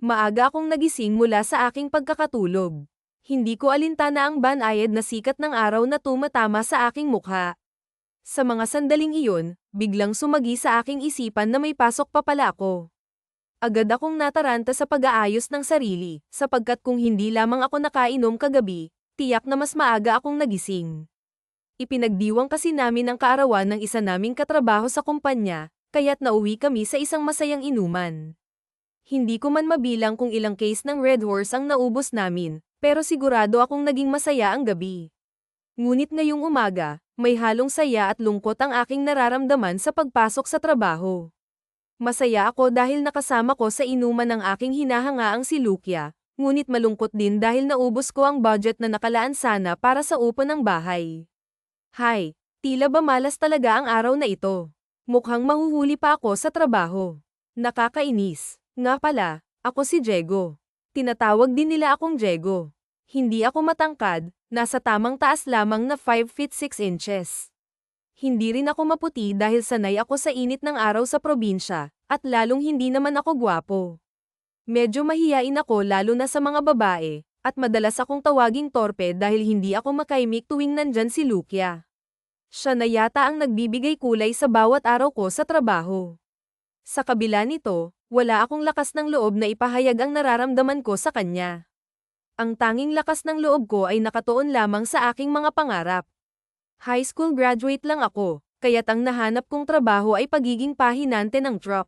Maaga akong nagising mula sa aking pagkakatulog. Hindi ko alintana ang banayad na sikat ng araw na tumatama sa aking mukha. Sa mga sandaling iyon, biglang sumagi sa aking isipan na may pasok pa pala ako. Agad akong nataranta sa pag-aayos ng sarili, sapagkat kung hindi lamang ako nakainom kagabi, tiyak na mas maaga akong nagising. Ipinagdiwang kasi namin ang kaarawan ng isa naming katrabaho sa kumpanya, kaya't nauwi kami sa isang masayang inuman. Hindi ko man mabilang kung ilang case ng Red Horse ang naubos namin, pero sigurado akong naging masaya ang gabi. Ngunit ngayong umaga, may halong saya at lungkot ang aking nararamdaman sa pagpasok sa trabaho. Masaya ako dahil nakasama ko sa inuman ng aking hinahangaang si Lukia, ngunit malungkot din dahil naubos ko ang budget na nakalaan sana para sa upo ng bahay. Hay, tila ba malas talaga ang araw na ito. Mukhang mahuhuli pa ako sa trabaho. Nakakainis. Nga pala, ako si Diego. Tinatawag din nila akong Diego. Hindi ako matangkad, nasa tamang taas lamang na 5 feet 6 inches. Hindi rin ako maputi dahil sanay ako sa init ng araw sa probinsya, at lalong hindi naman ako gwapo. Medyo mahiyain ako lalo na sa mga babae, at madalas akong tawaging torpe dahil hindi ako makaimik tuwing nandyan si Lukia. Siya na yata ang nagbibigay kulay sa bawat araw ko sa trabaho. Sa kabila nito, wala akong lakas ng loob na ipahayag ang nararamdaman ko sa kanya. Ang tanging lakas ng loob ko ay nakatuon lamang sa aking mga pangarap. High school graduate lang ako, kaya't ang nahanap kong trabaho ay pagiging pahinante ng truck.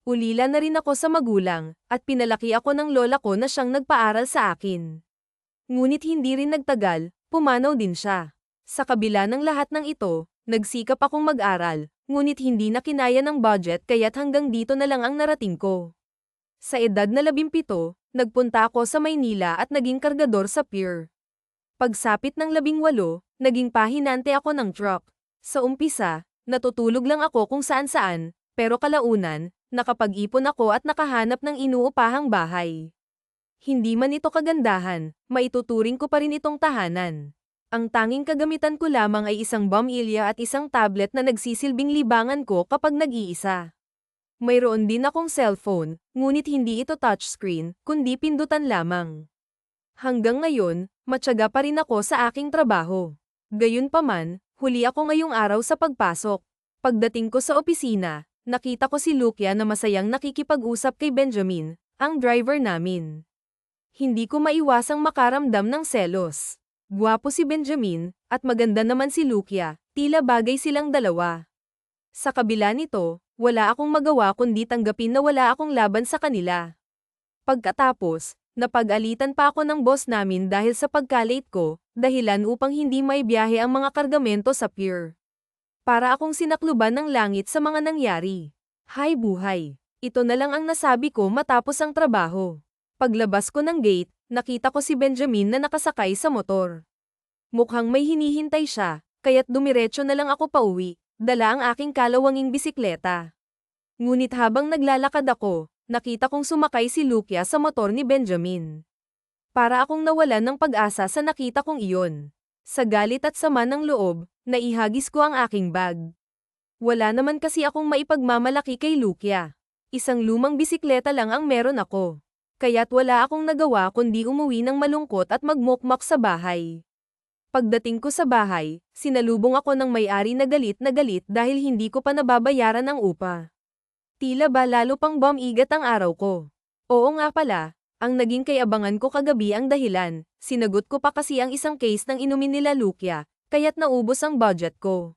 Ulila na rin ako sa magulang, at pinalaki ako ng lola ko na siyang nagpaaral sa akin. Ngunit hindi rin nagtagal, pumanaw din siya. Sa kabila ng lahat ng ito, nagsikap akong mag-aral, ngunit hindi na kinaya ng budget kaya't hanggang dito na lang ang narating ko. Sa edad na 17, nagpunta ako sa Maynila at naging kargador sa pier. Pagsapit ng 18, naging pahinante ako ng truck. Sa umpisa, natutulog lang ako kung saan-saan, pero kalaunan, nakapag-ipon ako at nakahanap ng inuupahang bahay. Hindi man ito kagandahan, maituturing ko pa rin itong tahanan. Ang tanging kagamitan ko lamang ay isang bombilya at isang tablet na nagsisilbing libangan ko kapag nag-iisa. Mayroon din akong cellphone, ngunit hindi ito touchscreen, kundi pindutan lamang. Hanggang ngayon, matyaga pa rin ako sa aking trabaho. Gayunpaman, huli ako ngayong araw sa pagpasok. Pagdating ko sa opisina, nakita ko si Lukia na masayang nakikipag-usap kay Benjamin, ang driver namin. Hindi ko maiwasang makaramdam ng selos. Gwapo si Benjamin, at maganda naman si Lukia, tila bagay silang dalawa. Sa kabila nito, wala akong magawa kundi tanggapin na wala akong laban sa kanila. Pagkatapos, napag-alitan pa ako ng boss namin dahil sa pagka-late ko, dahilan upang hindi may biyahe ang mga kargamento sa pier. Para akong sinakluban ng langit sa mga nangyari. Hay buhay! Ito na lang ang nasabi ko matapos ang trabaho. Paglabas ko ng gate, nakita ko si Benjamin na nakasakay sa motor. Mukhang may hinihintay siya, kaya't dumiretso na lang ako pauwi, dala ang aking kalawanging bisikleta. Ngunit habang naglalakad ako, nakita kong sumakay si Lukia sa motor ni Benjamin. Para akong nawalan ng pag-asa sa nakita kong iyon. Sa galit at sama ng loob, naihagis ko ang aking bag. Wala naman kasi akong maipagmamalaki kay Lukia. Isang lumang bisikleta lang ang meron ako. Kaya't wala akong nagawa kundi umuwi ng malungkot at magmukmak sa bahay. Pagdating ko sa bahay, sinalubong ako ng may-ari na galit dahil hindi ko pa nababayaran ang upa. Tila ba lalo pang bumigat ang araw ko. Oo nga pala, ang naging kayabangan ko kagabi ang dahilan, sinagot ko pa kasi ang isang case ng inumin nila Lukia, kaya't naubos ang budget ko.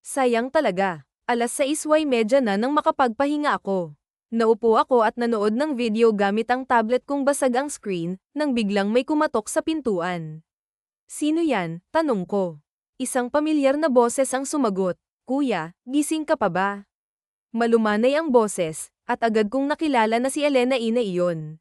Sayang talaga, 6:30 na nang makapagpahinga ako. Naupo ako at nanood ng video gamit ang tablet kong basag ang screen, nang biglang may kumatok sa pintuan. Sino yan? Tanong ko. Isang pamilyar na boses ang sumagot, Kuya, gising ka pa ba? Malumanay ang boses, at agad kong nakilala na si Elena Ina iyon.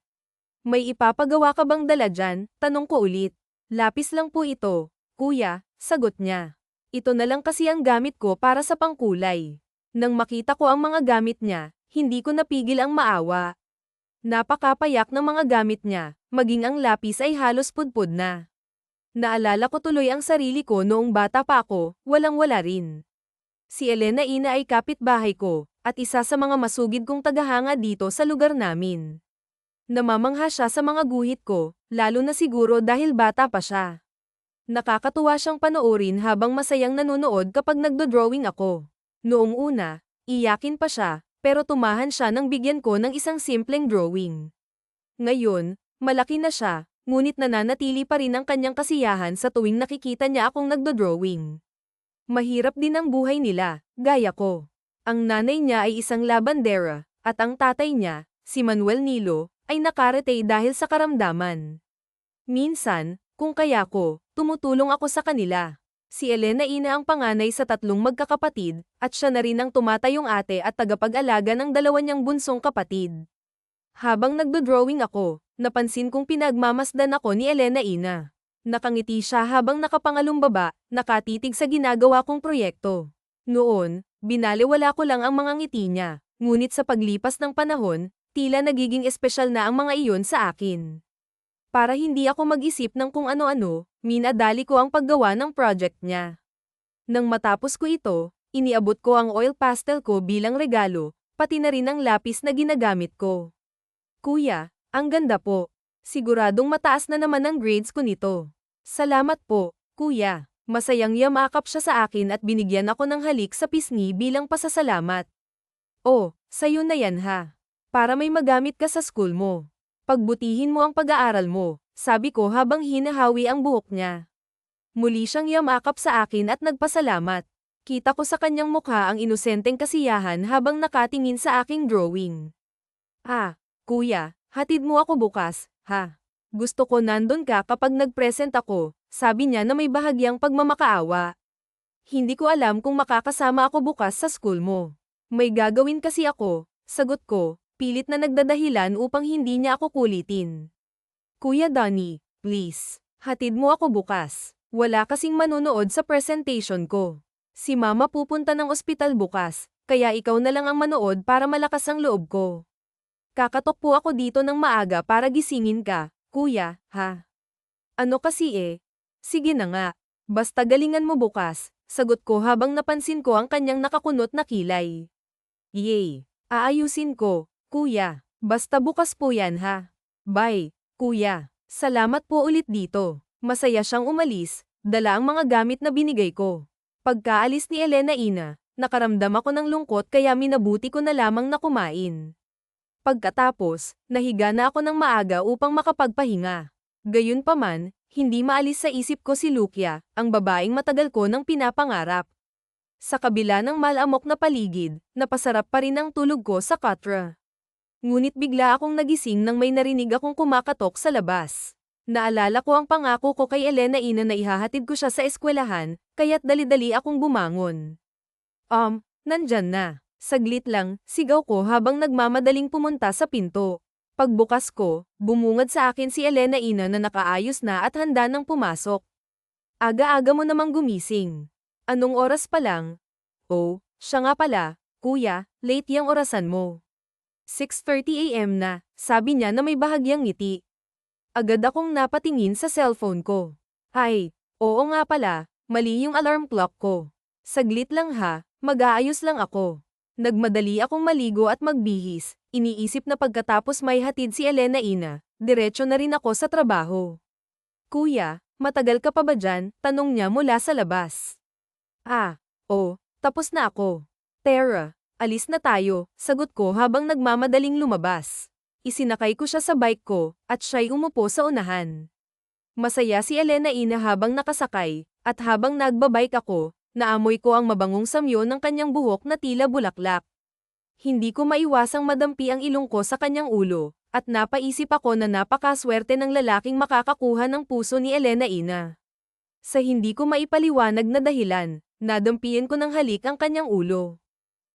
May ipapagawa ka bang dala dyan? Tanong ko ulit. Lapis lang po ito, Kuya, sagot niya. Ito na lang kasi ang gamit ko para sa pangkulay. Nang makita ko ang mga gamit niya, hindi ko napigil ang maawa. Napakapayak ng mga gamit niya, maging ang lapis ay halos pudpud na. Naalala ko tuloy ang sarili ko noong bata pa ako, walang-wala rin. Si Elena Ina ay kapitbahay ko, at isa sa mga masugid kong tagahanga dito sa lugar namin. Namamangha siya sa mga guhit ko, lalo na siguro dahil bata pa siya. Nakakatuwa siyang panoorin habang masayang nanonood kapag nagdo-drawing ako. Noong una, iyakin pa siya, pero tumahan siya nang bigyan ko ng isang simpleng drawing. Ngayon, malaki na siya, ngunit nananatili pa rin ang kanyang kasiyahan sa tuwing nakikita niya akong nagdo-drawing. Mahirap din ang buhay nila, gaya ko. Ang nanay niya ay isang labandera, at ang tatay niya, si Manuel Nilo, ay nakaretay dahil sa karamdaman. Minsan, kung kaya ko, tumutulong ako sa kanila. Si Elena Ina ang panganay sa 3 magkakapatid, at siya na rin ang tumatayong ate at tagapag-alaga ng 2 niyang bunsong kapatid. Habang nagdo-drawing ako, napansin kong pinagmamasdan ako ni Elena Ina. Nakangiti siya habang nakapangalumbaba, nakatitig sa ginagawa kong proyekto. Noon, binaliwala ko lang ang mga ngiti niya, ngunit sa paglipas ng panahon, tila nagiging espesyal na ang mga iyon sa akin. Para hindi ako mag-isip ng kung ano-ano, minadali ko ang paggawa ng project niya. Nang matapos ko ito, iniabot ko ang oil pastel ko bilang regalo, pati na rin ang lapis na ginagamit ko. Kuya, ang ganda po. Siguradong mataas na naman ang grades ko nito. Salamat po, kuya. Masayang yamakap siya sa akin at binigyan ako ng halik sa pisngi bilang pasasalamat. Oh, sayo na yan ha. Para may magamit ka sa school mo. Pagbutihin mo ang pag-aaral mo, sabi ko habang hinahawi ang buhok niya. Muli siyang yamakap sa akin at nagpasalamat. Kita ko sa kanyang mukha ang inosenteng kasiyahan habang nakatingin sa aking drawing. Ah, kuya, hatid mo ako bukas, ha? Gusto ko nandun ka kapag nag-present ako, sabi niya na may bahagyang pagmamakaawa. Hindi ko alam kung makakasama ako bukas sa school mo. May gagawin kasi ako, sagot ko. Pilit na nagdadahilan upang hindi niya ako kulitin. Kuya Donnie, please, hatid mo ako bukas. Wala kasing manonood sa presentation ko. Si Mama pupunta ng ospital bukas, kaya ikaw na lang ang manood para malakas ang loob ko. Kakatok po ako dito ng maaga para gisingin ka, kuya, ha? Ano kasi Sige na nga. Basta galingan mo bukas, sagot ko habang napansin ko ang kanyang nakakunot na kilay. Yay! Aayusin ko. Kuya, basta bukas po yan ha. Bye, kuya. Salamat po ulit dito. Masaya siyang umalis, dala ang mga gamit na binigay ko. Pagkaalis ni Elena Ina, nakaramdam ako ng lungkot kaya minabuti ko na lamang na kumain. Pagkatapos, nahiga na ako ng maaga upang makapagpahinga. Gayunpaman, hindi maalis sa isip ko si Lukia, ang babaeng matagal ko nang pinapangarap. Sa kabila ng malamok na paligid, napasarap pa rin ang tulog ko sa katra. Ngunit bigla akong nagising nang may narinig akong kumakatok sa labas. Naalala ko ang pangako ko kay Elena Ina na ihahatid ko siya sa eskwelahan, kaya't dali-dali akong bumangon. Nandyan na. Saglit lang, sigaw ko habang nagmamadaling pumunta sa pinto. Pagbukas ko, bumungad sa akin si Elena Ina na nakaayos na at handa nang pumasok. Aga-aga mo namang gumising. Anong oras pa lang? Oh, siya nga pala, kuya, late yang orasan mo. 6:30 AM na, sabi niya na may bahagyang ngiti. Agad akong napatingin sa cellphone ko. Ay, oo nga pala, mali yung alarm clock ko. Saglit lang ha, mag-aayos lang ako. Nagmadali akong maligo at magbihis, iniisip na pagkatapos may hatid si Elena Ina, diretso na rin ako sa trabaho. Kuya, matagal ka pa ba dyan? Tanong niya mula sa labas. Tapos na ako. Tara. Alis na tayo, sagot ko habang nagmamadaling lumabas. Isinakay ko siya sa bike ko, at siya'y umupo sa unahan. Masaya si Elena Ina habang nakasakay, at habang nagbabike ako, naamoy ko ang mabangong samyo ng kanyang buhok na tila bulaklak. Hindi ko maiwasang madampi ang ilong ko sa kanyang ulo, at napaisip ako na napakaswerte ng lalaking makakakuha ng puso ni Elena Ina. Sa hindi ko maipaliwanag na dahilan, nadampian ko ng halik ang kanyang ulo.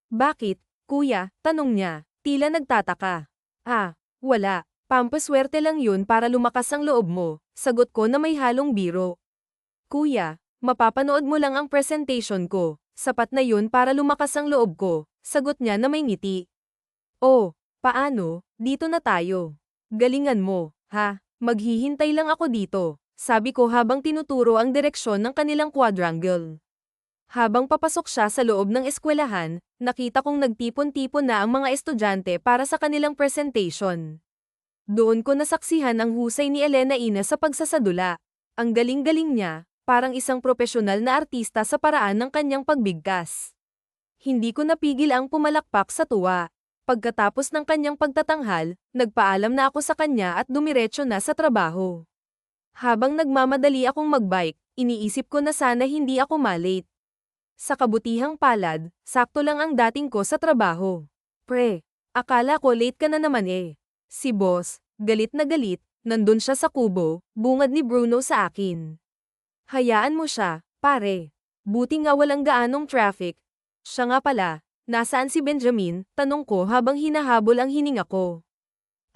Bakit, kuya? Tanong niya, tila nagtataka. Wala. Pampaswerte lang yun para lumakas ang loob mo, sagot ko na may halong biro. Kuya, mapapanood mo lang ang presentation ko, sapat na yun para lumakas ang loob ko, sagot niya na may ngiti. Oh, paano? Dito na tayo. Galingan mo, ha? Maghihintay lang ako dito, sabi ko habang tinuturo ang direksyon ng kanilang quadrangle. Habang papasok siya sa loob ng eskwelahan, nakita kong nagtipon-tipon na ang mga estudyante para sa kanilang presentation. Doon ko nasaksihan ang husay ni Elena Ines sa pagsasadula. Ang galing-galing niya, parang isang propesyonal na artista sa paraan ng kanyang pagbigkas. Hindi ko napigil ang pumalakpak sa tuwa. Pagkatapos ng kanyang pagtatanghal, nagpaalam na ako sa kanya at dumiretso na sa trabaho. Habang nagmamadali akong magbike, iniisip ko na sana hindi ako malate. Sa kabutihang palad, sakto lang ang dating ko sa trabaho. Pre, akala ko late ka na naman eh. Si boss, galit na galit, nandun siya sa kubo, bungad ni Bruno sa akin. Hayaan mo siya, pare. Buti nga walang gaanong traffic. Siya nga pala, nasaan si Benjamin? Tanong ko habang hinahabol ang hininga ko.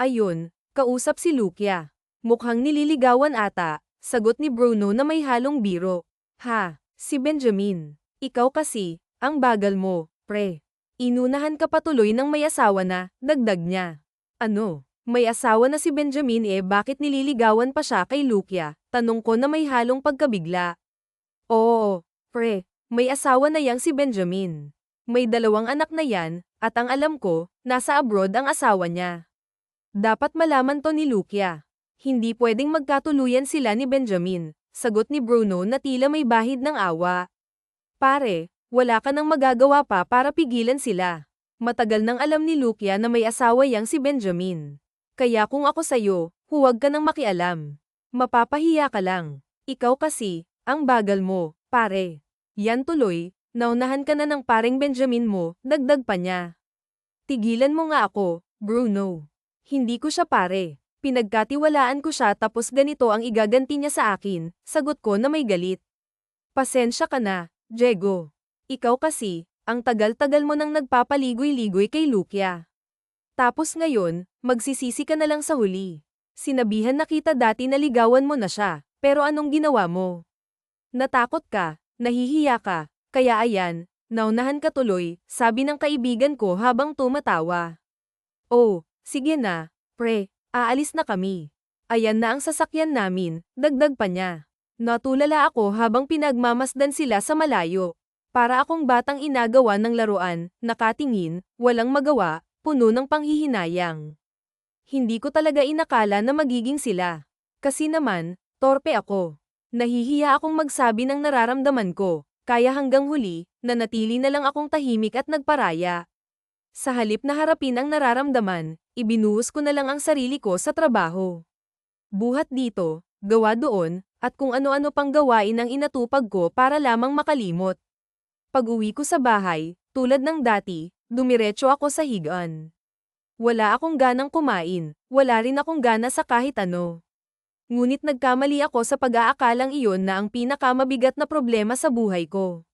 Ayun, kausap si Lucia. Mukhang nililigawan ata, sagot ni Bruno na may halong biro. Ha, si Benjamin. Ikaw kasi, ang bagal mo, pre. Inunahan ka patuloy ng may asawa na, dagdag niya. Ano, may asawa na si Benjamin eh bakit nililigawan pa siya kay Lucia? Tanong ko na may halong pagkabigla. Oo, pre, may asawa na yang si Benjamin. May 2 anak na yan, at ang alam ko, nasa abroad ang asawa niya. Dapat malaman to ni Lucia. Hindi pwedeng magkatuluyan sila ni Benjamin, sagot ni Bruno na tila may bahid ng awa. Pare, wala ka nang magagawa pa para pigilan sila. Matagal nang alam ni Lucia na may asawa yang si Benjamin. Kaya kung ako sa'yo, huwag ka nang makialam. Mapapahiya ka lang. Ikaw kasi, ang bagal mo, pare. Yan tuloy, naunahan ka na ng pareng Benjamin mo, dagdag pa niya. Tigilan mo nga ako, Bruno. Hindi ko siya pare. Pinagkatiwalaan ko siya tapos ganito ang igaganti niya sa akin, sagot ko na may galit. Pasensya ka na, Diego. Ikaw kasi, ang tagal-tagal mo nang nagpapaligoy-ligoy kay Lucia. Tapos ngayon, magsisisi ka na lang sa huli. Sinabihan na kita dati na ligawan mo na siya, pero anong ginawa mo? Natakot ka, nahihiya ka, kaya ayan, naunahan ka tuloy, sabi ng kaibigan ko habang tumatawa. Oh, sige na, pre, aalis na kami. Ayan na ang sasakyan namin, dagdag pa niya. Natulala ako habang pinagmamasdan sila sa malayo. Para akong batang inagawa ng laruan, nakatingin, walang magawa, puno ng panghihinayang. Hindi ko talaga inakala na magiging sila. Kasi naman, torpe ako. Nahihiya akong magsabi ng nararamdaman ko, kaya hanggang huli, nanatili na lang akong tahimik at nagparaya. Sa halip na harapin ang nararamdaman, ibinuhos ko na lang ang sarili ko sa trabaho. Buhat dito, gawa doon, at kung ano-ano pang gawain ang inatupag ko para lamang makalimot. Pag-uwi ko sa bahay, tulad ng dati, dumiretso ako sa higaan. Wala akong ganang kumain, wala rin akong gana sa kahit ano. Ngunit nagkamali ako sa pag-aakalang iyon na ang pinakamabigat na problema sa buhay ko.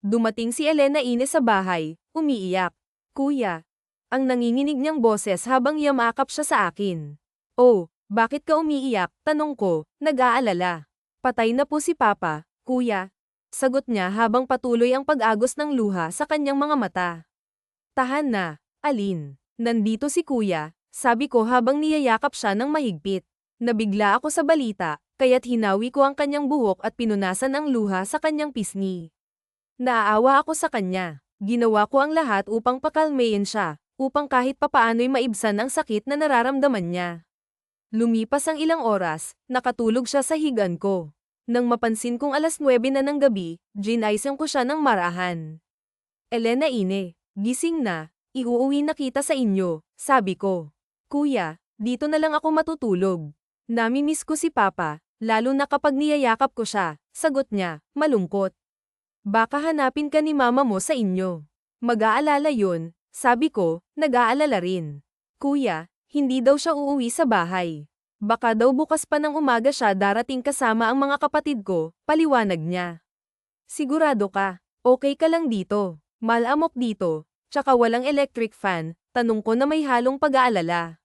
Dumating si Elena Ines sa bahay, umiiyak. Kuya. Ang nanginginig niyang boses habang yamakap siya sa akin. Oh, bakit ka umiiyak? Tanong ko, nag-aalala. Patay na po si Papa, kuya. Sagot niya habang patuloy ang pag-agos ng luha sa kanyang mga mata. Tahan na, Alin. Nandito si kuya, sabi ko habang niyayakap siya ng mahigpit. Nabigla ako sa balita, kaya't hinawi ko ang kanyang buhok at pinunasan ang luha sa kanyang pisngi. Naaawa ako sa kanya. Ginawa ko ang lahat upang pakalmayin siya, upang kahit papaano'y maibsan ang sakit na nararamdaman niya. Lumipas ang ilang oras, nakatulog siya sa higaan ko. Nang mapansin kong 9:00 na ng gabi, ginaysan ko siya ng marahan. Elena Ine, gising na, iuuwi na kita sa inyo, sabi ko. Kuya, dito na lang ako matutulog. Namimiss ko si Papa, lalo na kapag niyayakap ko siya, sagot niya, malungkot. Baka hanapin ka ni mama mo sa inyo. Mag-aalala yun, sabi ko, nag-aalala rin. Kuya, hindi daw siya uuwi sa bahay. Baka daw bukas pa ng umaga siya darating kasama ang mga kapatid ko, paliwanag niya. Sigurado ka, okay ka lang dito, malamok dito, tsaka walang electric fan, tanong ko na may halong pag-aalala.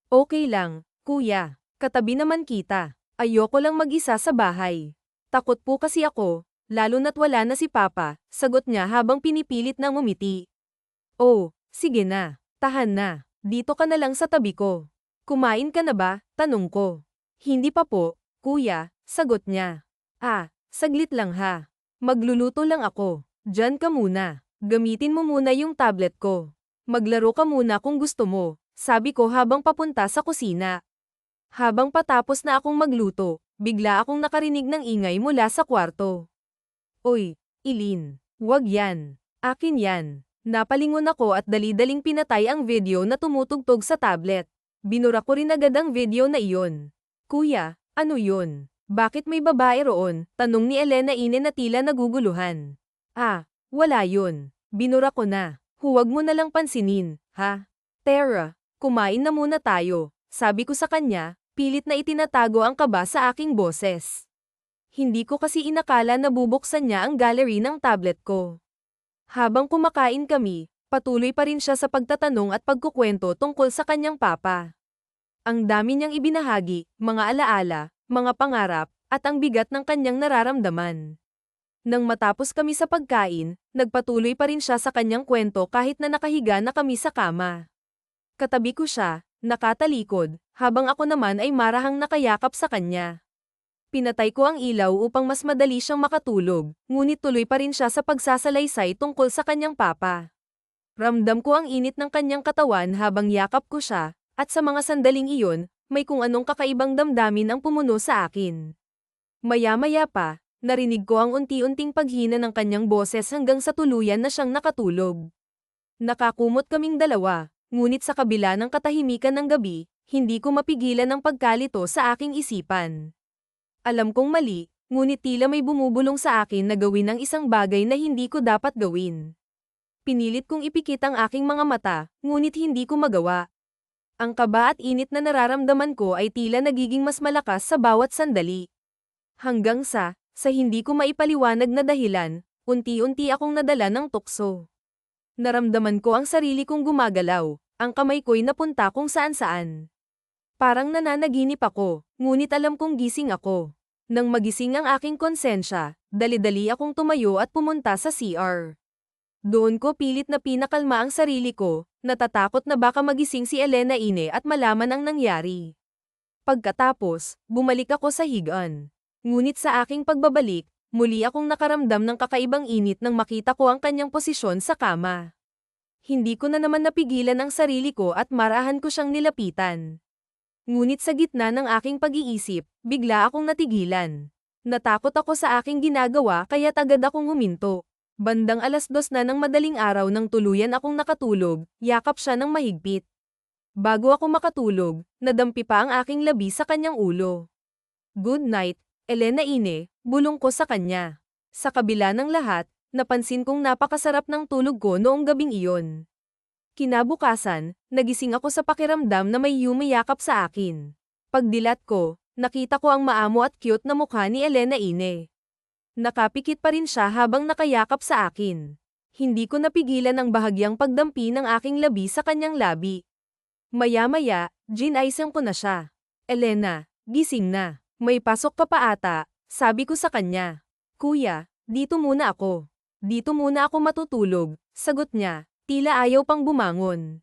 Okay lang, kuya, katabi naman kita, ayoko lang mag-isa sa bahay. Takot po kasi ako, lalo na't wala na si Papa, sagot niya habang pinipilit na ngumiti. Oh, sige na, tahan na, dito ka na lang sa tabi ko. Kumain ka na ba? Tanong ko. Hindi pa po, kuya, sagot niya. Ah, saglit lang ha. Magluluto lang ako. Diyan ka muna. Gamitin mo muna yung tablet ko. Maglaro ka muna kung gusto mo. sabi ko habang papunta sa kusina. Habang patapos na akong magluto, bigla akong nakarinig ng ingay mula sa kwarto. Oy, Eileen, wag yan. Akin yan. Napalingon ako at dali-daling pinatay ang video na tumutugtog sa tablet. Binura ko rin agad ang video na iyon. Kuya, ano yun? Bakit may babae roon? Tanong ni Elena Ine na tila naguguluhan. Ah, wala yun. Binura ko na. Huwag mo na lang pansinin, ha? Tara, kumain na muna tayo. Sabi ko sa kanya, pilit na itinatago ang kaba sa aking boses. Hindi ko kasi inakala na bubuksan niya ang gallery ng tablet ko. Habang kumakain kami, patuloy pa rin siya sa pagtatanong at pagkukwento tungkol sa kanyang papa. Ang dami niyang ibinahagi, mga alaala, mga pangarap, at ang bigat ng kanyang nararamdaman. Nang matapos kami sa pagkain, nagpatuloy pa rin siya sa kanyang kwento kahit na nakahiga na kami sa kama. Katabi ko siya, nakatalikod, habang ako naman ay marahang nakayakap sa kanya. Pinatay ko ang ilaw upang mas madali siyang makatulog, ngunit tuloy pa rin siya sa pagsasalaysay tungkol sa kanyang papa. Ramdam ko ang init ng kanyang katawan habang yakap ko siya, at sa mga sandaling iyon, may kung anong kakaibang damdamin ang pumuno sa akin. Maya-maya pa, narinig ko ang unti-unting paghina ng kanyang boses hanggang sa tuluyan na siyang nakatulog. Nakakumot kaming dalawa, ngunit sa kabila ng katahimikan ng gabi, hindi ko mapigilan ang pagkalito sa aking isipan. Alam kong mali, ngunit tila may bumubulong sa akin na gawin ang isang bagay na hindi ko dapat gawin. Pinilit kong ipikit ang aking mga mata, ngunit hindi ko magawa. Ang kaba at init na nararamdaman ko ay tila nagiging mas malakas sa bawat sandali. Hanggang sa hindi ko maipaliwanag na dahilan, unti-unti akong nadala ng tukso. Naramdaman ko ang sarili kong gumagalaw, ang kamay ko'y napunta kung saan-saan. Parang nananaginip ako, ngunit alam kong gising ako. Nang magising ang aking konsensya, dali-dali akong tumayo at pumunta sa CR. Doon ko pilit na pinakalma ang sarili ko, natatakot na baka magising si Elena Ine at malaman ang nangyari. Pagkatapos, bumalik ako sa higaan. Ngunit sa aking pagbabalik, muli akong nakaramdam ng kakaibang init nang makita ko ang kanyang posisyon sa kama. Hindi ko na naman napigilan ang sarili ko at marahan ko siyang nilapitan. Ngunit sa gitna ng aking pag-iisip, bigla akong natigilan. Natakot ako sa aking ginagawa kaya't agad akong huminto. Bandang 2:00 na ng madaling araw nang tuluyan akong nakatulog, yakap siya ng mahigpit. Bago ako makatulog, nadampi pa ang aking labi sa kanyang ulo. Good night, Elena Ine, bulong ko sa kanya. Sa kabila ng lahat, napansin kong napakasarap ng tulog ko noong gabing iyon. Kinabukasan, nagising ako sa pakiramdam na may yumayakap sa akin. Pagdilat ko, nakita ko ang maamo at cute na mukha ni Elena Ine. Nakapikit pa rin siya habang nakayakap sa akin. Hindi ko napigilan ang bahagyang pagdampi ng aking labi sa kanyang labi. Maya-maya, ginaisang ko na siya. Elena, gising na. May pasok ka pa ata, sabi ko sa kanya. Kuya, dito muna ako. Dito muna ako matutulog, sagot niya. Tila ayaw pang bumangon.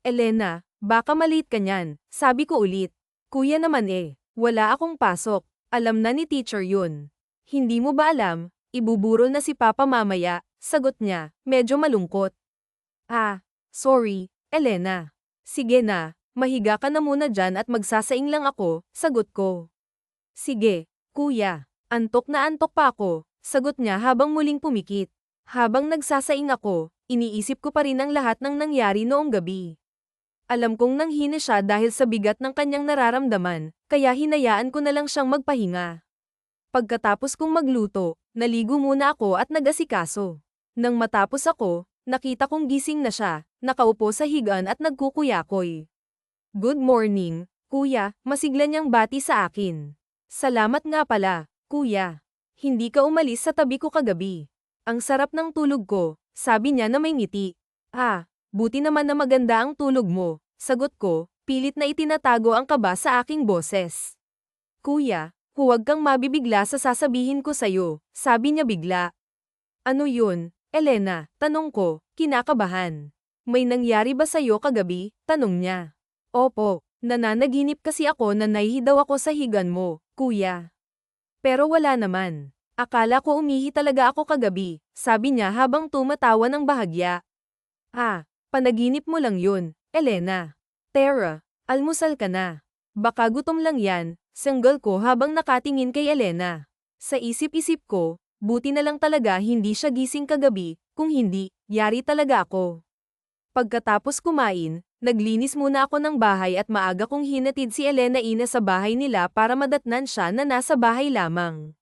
Elena, baka malate ka niyan, sabi ko ulit. Kuya naman wala akong pasok, alam na ni teacher yun. Hindi mo ba alam, ibuburol na si Papa mamaya, sagot niya, medyo malungkot. Ah, sorry, Elena. Sige na, mahiga ka na muna dyan at magsasaing lang ako, sagot ko. Sige, kuya, antok na antok pa ako, sagot niya habang muling pumikit. Habang nagsasaing ako, iniisip ko pa rin ang lahat ng nangyari noong gabi. Alam kong nanghina siya dahil sa bigat ng kanyang nararamdaman, kaya hinayaan ko na lang siyang magpahinga. Pagkatapos kong magluto, naligo muna ako at nag-asikaso. Nang matapos ako, nakita kong gising na siya, nakaupo sa higaan at nagkukuyakoy. Good morning, kuya, masigla niyang bati sa akin. Salamat nga pala, kuya. Hindi ka umalis sa tabi ko kagabi. Ang sarap ng tulog ko, sabi niya na may ngiti. Ah, buti naman na maganda ang tulog mo, sagot ko, pilit na itinatago ang kaba sa aking boses. Kuya, huwag kang mabibigla sa sasabihin ko sa'yo, sabi niya bigla. Ano yun, Elena, tanong ko, kinakabahan. May nangyari ba sa'yo kagabi, tanong niya. Opo, nananaginip kasi ako na naihi daw ako sa higan mo, kuya. Pero wala naman. Akala ko umihi talaga ako kagabi, sabi niya habang tumatawa ng bahagya. Ah, panaginip mo lang yun, Elena. Tara, almusal ka na. Baka gutom lang yan, sanggol ko habang nakatingin kay Elena. Sa isip-isip ko, buti na lang talaga hindi siya gising kagabi, kung hindi, yari talaga ako. Pagkatapos kumain, naglinis muna ako ng bahay at maaga kong hinatid si Elena Ina sa bahay nila para madatnan siya na nasa bahay lamang.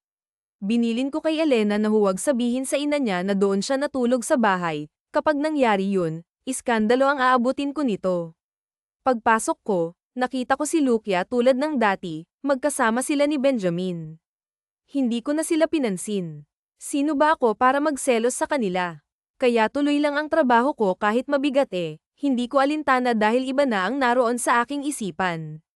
Binilin ko kay Elena na huwag sabihin sa ina niya na doon siya natulog sa bahay, kapag nangyari yun, iskandalo ang aabutin ko nito. Pagpasok ko, nakita ko si Lucia tulad ng dati, magkasama sila ni Benjamin. Hindi ko na sila pinansin. Sino ba ako para magselos sa kanila? Kaya tuloy lang ang trabaho ko kahit mabigat hindi ko alintana dahil iba na ang naroon sa aking isipan.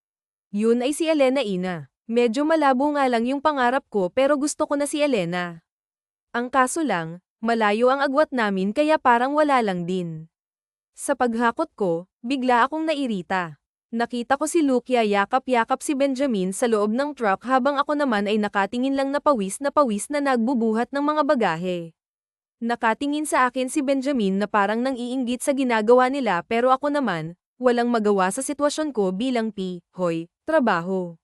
Yun ay si Elena Ina. Medyo malabo nga lang yung pangarap ko pero gusto ko na si Elena. Ang kaso lang, malayo ang agwat namin kaya parang wala lang din. Sa paghakot ko, bigla akong nairita. Nakita ko si Lucia yakap-yakap si Benjamin sa loob ng truck habang ako naman ay nakatingin lang na pawis na nagbubuhat ng mga bagahe. Nakatingin sa akin si Benjamin na parang nang-iinggit sa ginagawa nila pero ako naman, walang magawa sa sitwasyon ko bilang hoy, trabaho.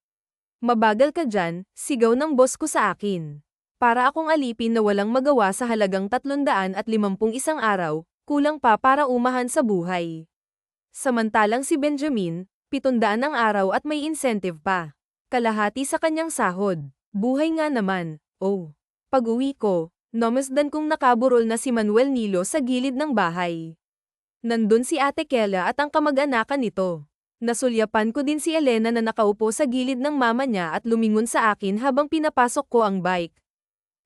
Mabagal ka dyan, sigaw ng boss ko sa akin. Para akong alipin na walang magawa sa halagang 351 araw, kulang pa para umahan sa buhay. Samantalang si Benjamin, 700 ang araw at may incentive pa. Kalahati sa kanyang sahod. Buhay nga naman, oh. Pag-uwi ko, namasdan kong nakaburol na si Manuel Nilo sa gilid ng bahay. Nandun si Ate Kela at ang kamag-anakan nito. Nasulyapan ko din si Elena na nakaupo sa gilid ng mama niya at lumingon sa akin habang pinapasok ko ang bike.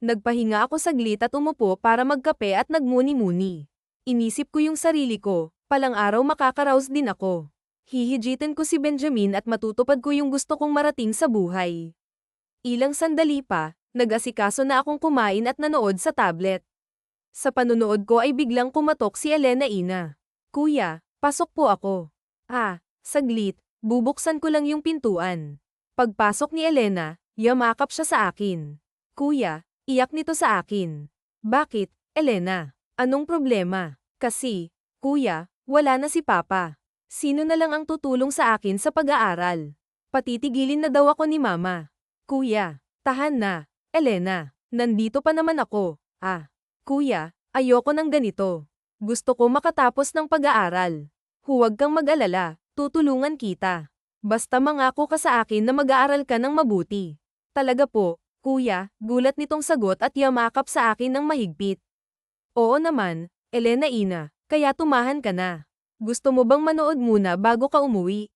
Nagpahinga ako saglit at umupo para magkape at nagmuni-muni. Inisip ko yung sarili ko, palang araw makakaraos din ako. Hihijitin ko si Benjamin at matutupad ko yung gusto kong marating sa buhay. Ilang sandali pa, nag-asikaso na akong kumain at nanood sa tablet. Sa panunood ko ay biglang kumatok si Elena Ina. Kuya, pasok po ako. Saglit, bubuksan ko lang yung pintuan. Pagpasok ni Elena, yamakap siya sa akin. Kuya, iyak nito sa akin. Bakit, Elena? Anong problema? Kasi, kuya, wala na si Papa. Sino na lang ang tutulong sa akin sa pag-aaral? Patitigilin na daw ako ni Mama. Kuya, tahan na, Elena. Nandito pa naman ako. Kuya, ayoko ng ganito. Gusto ko makatapos ng pag-aaral. Huwag kang mag-alala, tutulungan kita. Basta mangako ka sa akin na mag-aaral ka ng mabuti. Talaga po, kuya, gulat nitong sagot at yamakap sa akin ng mahigpit. Oo naman, Elena Ina, kaya tumahan ka na. Gusto mo bang manood muna bago ka umuwi?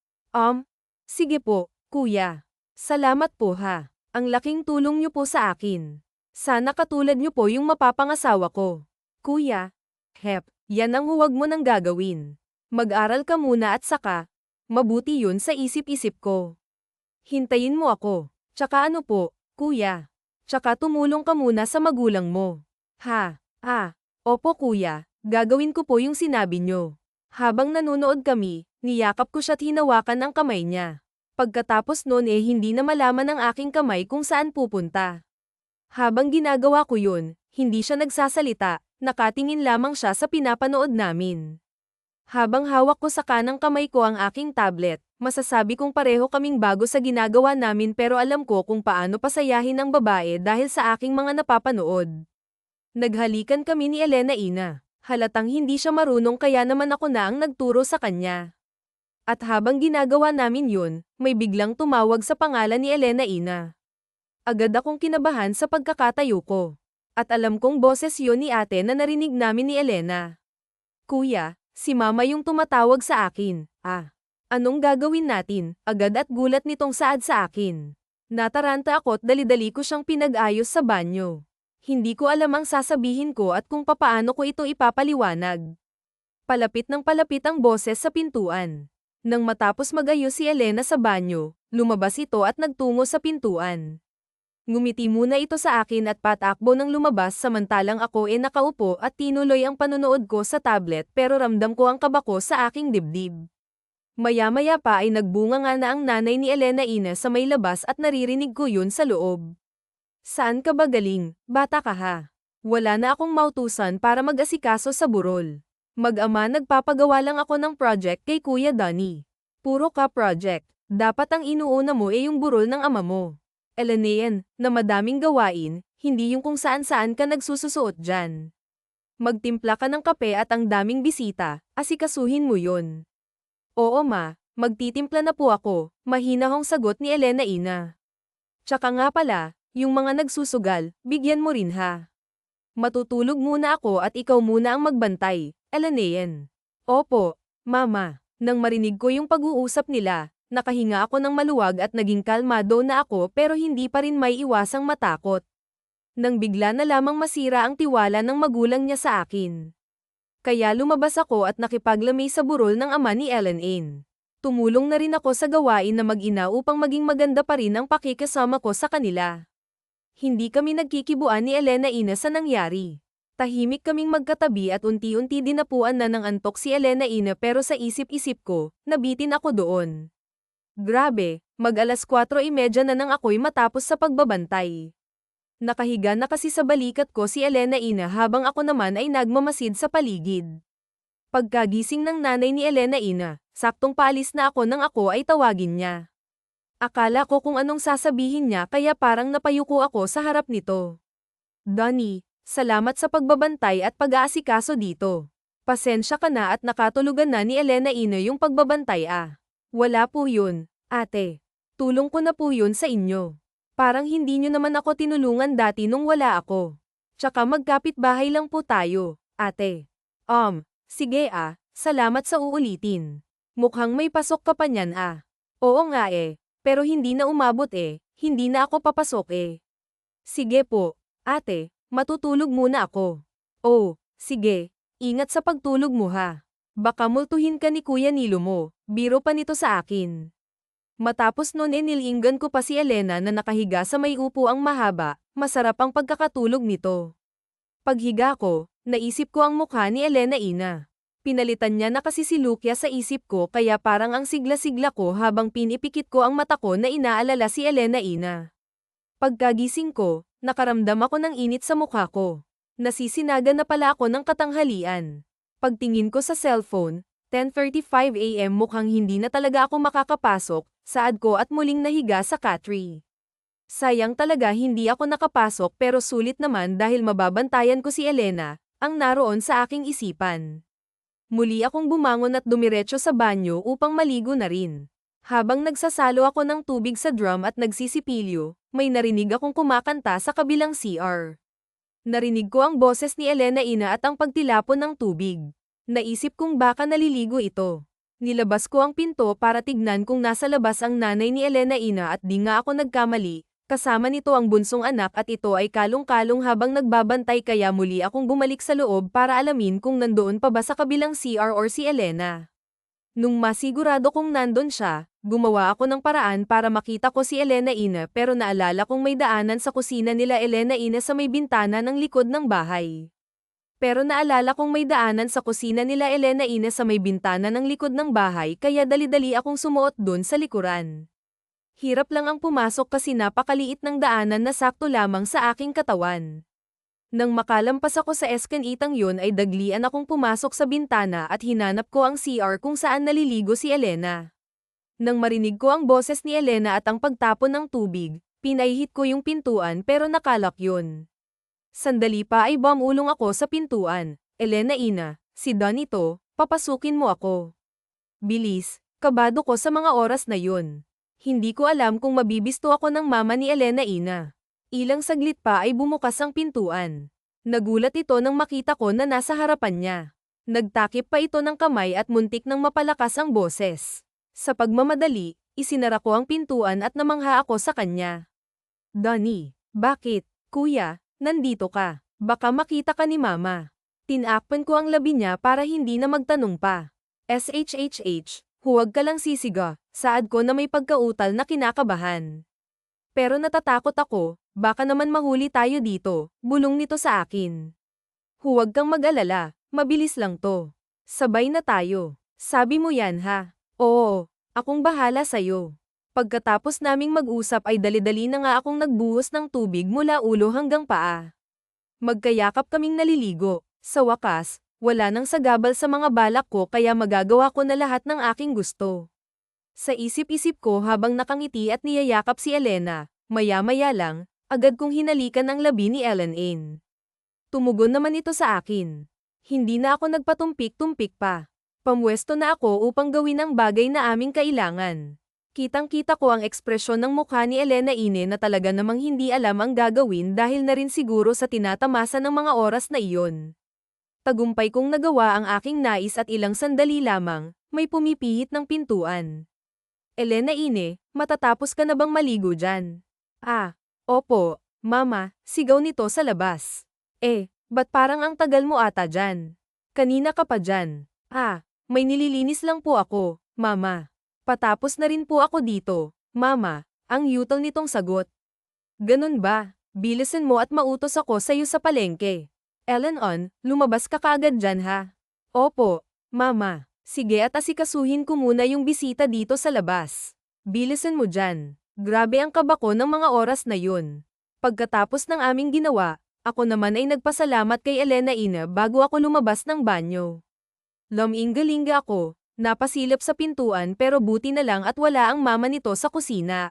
Sige po, kuya. Salamat po ha. Ang laking tulong niyo po sa akin. Sana katulad niyo po yung mapapangasawa ko. Kuya, yan ang huwag mo nang gagawin. Mag-aral ka muna at saka, mabuti yun sa isip-isip ko. Hintayin mo ako. Tsaka ano po, kuya? Tsaka tumulong ka muna sa magulang mo. Opo kuya, gagawin ko po yung sinabi nyo. Habang nanonood kami, niyakap ko siya't hinawakan ang kamay niya. Pagkatapos noon hindi na malaman ng aking kamay kung saan pupunta. Habang ginagawa ko yun, hindi siya nagsasalita, nakatingin lamang siya sa pinapanood namin. Habang hawak ko sa kanang kamay ko ang aking tablet, masasabi kong pareho kaming bago sa ginagawa namin pero alam ko kung paano pasayahin ang babae dahil sa aking mga napapanood. Naghalikan kami ni Elena Ina. Halatang hindi siya marunong kaya naman ako na ang nagturo sa kanya. At habang ginagawa namin yun, may biglang tumawag sa pangalan ni Elena Ina. Agad akong kinabahan sa pagkakatayo ko. At alam kong boses yun ni ate na narinig namin ni Elena. Kuya, si mama yung tumatawag sa akin. Anong gagawin natin? Agad at gulat nitong saad sa akin. Nataranta ako't dali-dali ko siyang pinag-ayos sa banyo. Hindi ko alam ang sasabihin ko at kung papaano ko ito ipapaliwanag. Palapit ang boses sa pintuan. Nang matapos mag-ayos si Elena sa banyo, lumabas ito at nagtungo sa pintuan. Ngumiti muna ito sa akin at patakbo nang lumabas samantalang ako nakaupo at tinuloy ang panonood ko sa tablet pero ramdam ko ang kaba ko sa aking dibdib. Maya-maya pa ay nagbunga nga na ang nanay ni Elena Ina sa may labas at naririnig ko yun sa loob. Saan ka ba galing, bata ka ha? Wala na akong mautusan para mag-asikaso sa burol. Mag-ama nagpapagawa lang ako ng project kay Kuya Donnie. Puro ka project. Dapat ang inuuna mo ay yung burol ng ama mo. Elanean, na madaming gawain, hindi yung kung saan-saan ka nagsususuot dyan. Magtimpla ka ng kape at ang daming bisita, asikasuhin mo yun. Oo ma, magtitimpla na po ako, mahinahong sagot ni Elena Ina. Tsaka nga pala, yung mga nagsusugal, bigyan mo rin ha. Matutulog muna ako at ikaw muna ang magbantay, Elanean. Opo, mama. Nang marinig ko yung pag-uusap nila, nakahinga ako ng maluwag at naging kalmado na ako pero hindi pa rin may iwasang matakot. Nang bigla na lamang masira ang tiwala ng magulang niya sa akin. Kaya lumabas ako at nakipaglamay sa burol ng ama ni Ellen Ain. Tumulong na rin ako sa gawain na mag-ina upang maging maganda pa rin ang pakikasama ko sa kanila. Hindi kami nagkikibuan ni Elena Ina sa nangyari. Tahimik kaming magkatabi at unti-unti dinapuan na ng antok si Elena Ina pero sa isip-isip ko, nabitin ako doon. Grabe, mag-alas 4:30 na nang ako'y matapos sa pagbabantay. Nakahiga na kasi sa balikat ko si Elena Ina habang ako naman ay nagmamasid sa paligid. Pagkagising ng nanay ni Elena Ina, saktong paalis na ako nang ako ay tawagin niya. Akala ko kung anong sasabihin niya kaya parang napayuko ako sa harap nito. Donnie, salamat sa pagbabantay at pag-aasikaso dito. Pasensya ka na at nakatulugan na ni Elena Ina yung pagbabantay ah. Wala po yun, ate. Tulong ko na po yun sa inyo. Parang hindi nyo naman ako tinulungan dati nung wala ako. Tsaka magkapit-bahay lang po tayo, ate. Sige ah, salamat sa uulitin. Mukhang may pasok ka pa niyan ah. Oo nga pero hindi na umabot hindi na ako papasok Sige po, ate. Matutulog muna ako. Oh, sige. Ingat sa pagtulog mo ha. Baka multuhin ka ni Kuya Nilo mo, biro pa nito sa akin. Matapos nun nilinggan ko pa si Elena na nakahiga sa may upuang mahaba, masarap ang pagkakatulog nito. Paghiga ko, naisip ko ang mukha ni Elena Ina. Pinalitan niya na kasi si Lucia sa isip ko kaya parang ang sigla-sigla ko habang pinipikit ko ang mata ko na inaalala si Elena Ina. Pagkagising ko, nakaramdam ako ng init sa mukha ko. Nasisinaga na pala ako ng katanghalian. Pagtingin ko sa cellphone, 10:35 AM mukhang hindi na talaga ako makakapasok, saad ko at muling nahiga sa Katri. Sayang talaga hindi ako nakapasok pero sulit naman dahil mababantayan ko si Elena, ang naroon sa aking isipan. Muli akong bumangon at dumiretso sa banyo upang maligo na rin. Habang nagsasalo ako ng tubig sa drum at nagsisipilyo, may narinig akong kumakanta sa kabilang CR. Narinig ko ang boses ni Elena Ina at ang pagtilapon ng tubig. Naisip kong baka naliligo ito. Nilabas ko ang pinto para tignan kung nasa labas ang nanay ni Elena Ina at di nga ako nagkamali, kasama nito ang bunsong anak at ito ay kalong-kalong habang nagbabantay kaya muli akong bumalik sa loob para alamin kung nandoon pa ba sa kabilang CR or si Elena. Nung masigurado kong nandun siya, gumawa ako ng paraan para makita ko si Elena Ina pero naalala kong may daanan sa kusina nila Elena Ina sa may bintana ng likod ng bahay. Pero naalala kong may daanan sa kusina nila Elena Ina sa may bintana ng likod ng bahay kaya dali-dali akong sumuot dun sa likuran. Hirap lang ang pumasok kasi napakaliit ng daanan na sakto lamang sa aking katawan. Nang makalampas ako sa eskanitang yun ay daglian akong pumasok sa bintana at hinanap ko ang CR kung saan naliligo si Elena. Nang marinig ko ang boses ni Elena at ang pagtapon ng tubig, pinaihit ko yung pintuan pero nakalak yun. Sandali pa ay bumulong ako sa pintuan. Elena Ina, si Don ito, papasukin mo ako. Bilis, kabado ko sa mga oras na yun. Hindi ko alam kung mabibisto ako ng mama ni Elena Ina. Ilang saglit pa ay bumukas ang pintuan. Nagulat ito nang makita ko na nasa harapan niya. Nagtakip pa ito ng kamay at muntik nang mapalakas ang boses. Sa pagmamadali, isinara ko ang pintuan at namangha ako sa kanya. Donnie, bakit, kuya, nandito ka? Baka makita ka ni mama. Tinakpan ko ang labi niya para hindi na magtanong pa. SHHH, huwag ka lang sisiga, saad ko na may pagkautal na kinakabahan. Pero natatakot ako, baka naman mahuli tayo dito, bulong nito sa akin. Huwag kang mag-alala, mabilis lang to. Sabay na tayo. Sabi mo yan ha? Oo, akong bahala sa'yo. Pagkatapos naming mag-usap ay dali-dali na nga akong nagbuhos ng tubig mula ulo hanggang paa. Magkayakap kaming naliligo. Sa wakas, wala nang sagabal sa mga balak ko kaya magagawa ko na lahat ng aking gusto. Sa isip-isip ko habang nakangiti at niyayakap si Elena, maya-maya lang, agad kong hinalikan ang labi ni Ellen. Tumugon naman ito sa akin. Hindi na ako nagpatumpik-tumpik pa. Pamwesto na ako upang gawin ang bagay na aming kailangan. Kitang-kita ko ang ekspresyon ng mukha ni Elena na talaga namang hindi alam ang gagawin dahil na rin siguro sa tinatamasa ng mga oras na iyon. Tagumpay kong nagawa ang aking nais at ilang sandali lamang, may pumipihit ng pintuan. Elena, matatapos ka na bang maligo dyan? Ah, opo, mama, sigaw nito sa labas. Ba't parang ang tagal mo ata dyan? Kanina ka pa dyan. May nililinis lang po ako, mama. Patapos na rin po ako dito, mama, ang yutal nitong sagot. Ganun ba? Bilisan mo at mautos ako sa'yo sa palengke. Ellen, lumabas ka kaagad dyan ha? Opo, mama. Sige at asikasuhin ko muna yung bisita dito sa labas. Bilisan mo dyan. Grabe ang kaba ko ng mga oras na yun. Pagkatapos ng aming ginawa, ako naman ay nagpasalamat kay Elena bago ako lumabas ng banyo. Luminga-linga ako, napasilip sa pintuan pero buti na lang at wala ang mama nito sa kusina.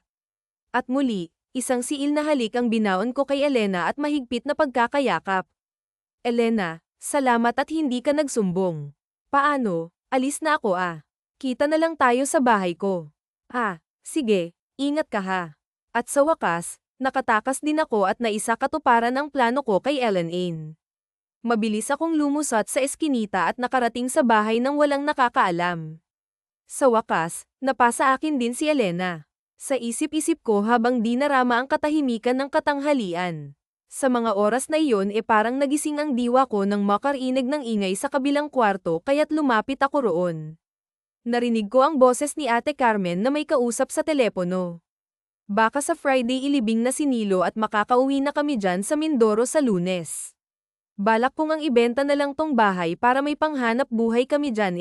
At muli, isang siil na halik ang binaon ko kay Elena at mahigpit na pagkakayakap. Elena, salamat at hindi ka nagsumbong. Paano? Alis na ako Kita na lang tayo sa bahay ko. Sige, ingat ka ha. At sa wakas, nakatakas din ako at naisakatuparan ang plano ko kay Ellen. Mabilis akong lumusot sa eskinita at nakarating sa bahay nang walang nakakaalam. Sa wakas, napasa akin din si Elena. Sa isip-isip ko habang di narama ang katahimikan ng katanghalian. Sa mga oras na iyon parang nagising ang diwa ko nang makarinig ng ingay sa kabilang kwarto kaya't lumapit ako roon. Narinig ko ang boses ni Ate Carmen na may kausap sa telepono. Baka sa Friday ilibing na si Nilo at makakauwi na kami dyan sa Mindoro sa Lunes. Balak kong ang ibenta na lang tong bahay para may panghanap buhay kami dyan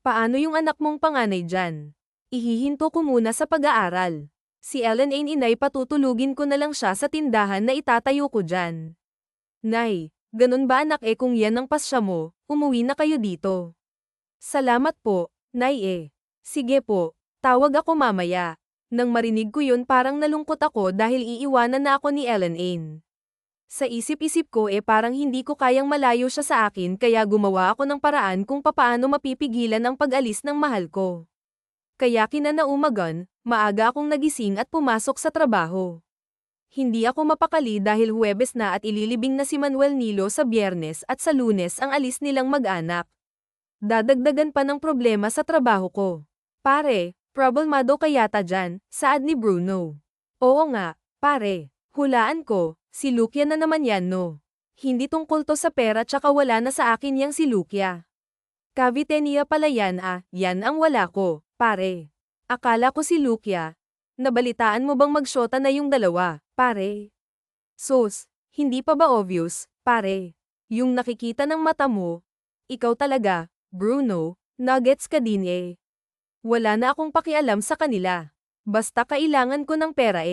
Paano yung anak mong panganay dyan? Ihihinto ko muna sa pag-aaral. Si Ellen inay patutulugin ko na lang siya sa tindahan na itatayo ko dyan. Nay, ganun ba anak kung yan ang pasya mo, umuwi na kayo dito. Salamat po, Nay Sige po, tawag ako mamaya. Nang marinig ko yun parang nalungkot ako dahil iiwanan na ako ni Ellen. Sa isip-isip ko parang hindi ko kayang malayo siya sa akin kaya gumawa ako ng paraan kung papaano mapipigilan ang pag-alis ng mahal ko. Kaya kinanaumagan, maaga akong nagising at pumasok sa trabaho. Hindi ako mapakali dahil Huwebes na at ililibing na si Manuel Nilo sa Biyernes at sa Lunes ang alis nilang mag-anak. Dadagdagan pa ng problema sa trabaho ko. Pare, problemado ka yata dyan, saad ni Bruno. Oo nga, pare, hulaan ko. Si Lucia na naman yan no. Hindi tungkol to sa pera tsaka wala na sa akin yang si Lucia. Cavite niya pala yan yan ang wala ko, pare. Akala ko si Lucia. Nabalitaan mo bang magsyota na yung dalawa, pare? Sus, hindi pa ba obvious, pare? Yung nakikita ng mata mo. Ikaw talaga, Bruno, nuggets ka din Wala na akong pakialam sa kanila. Basta kailangan ko ng pera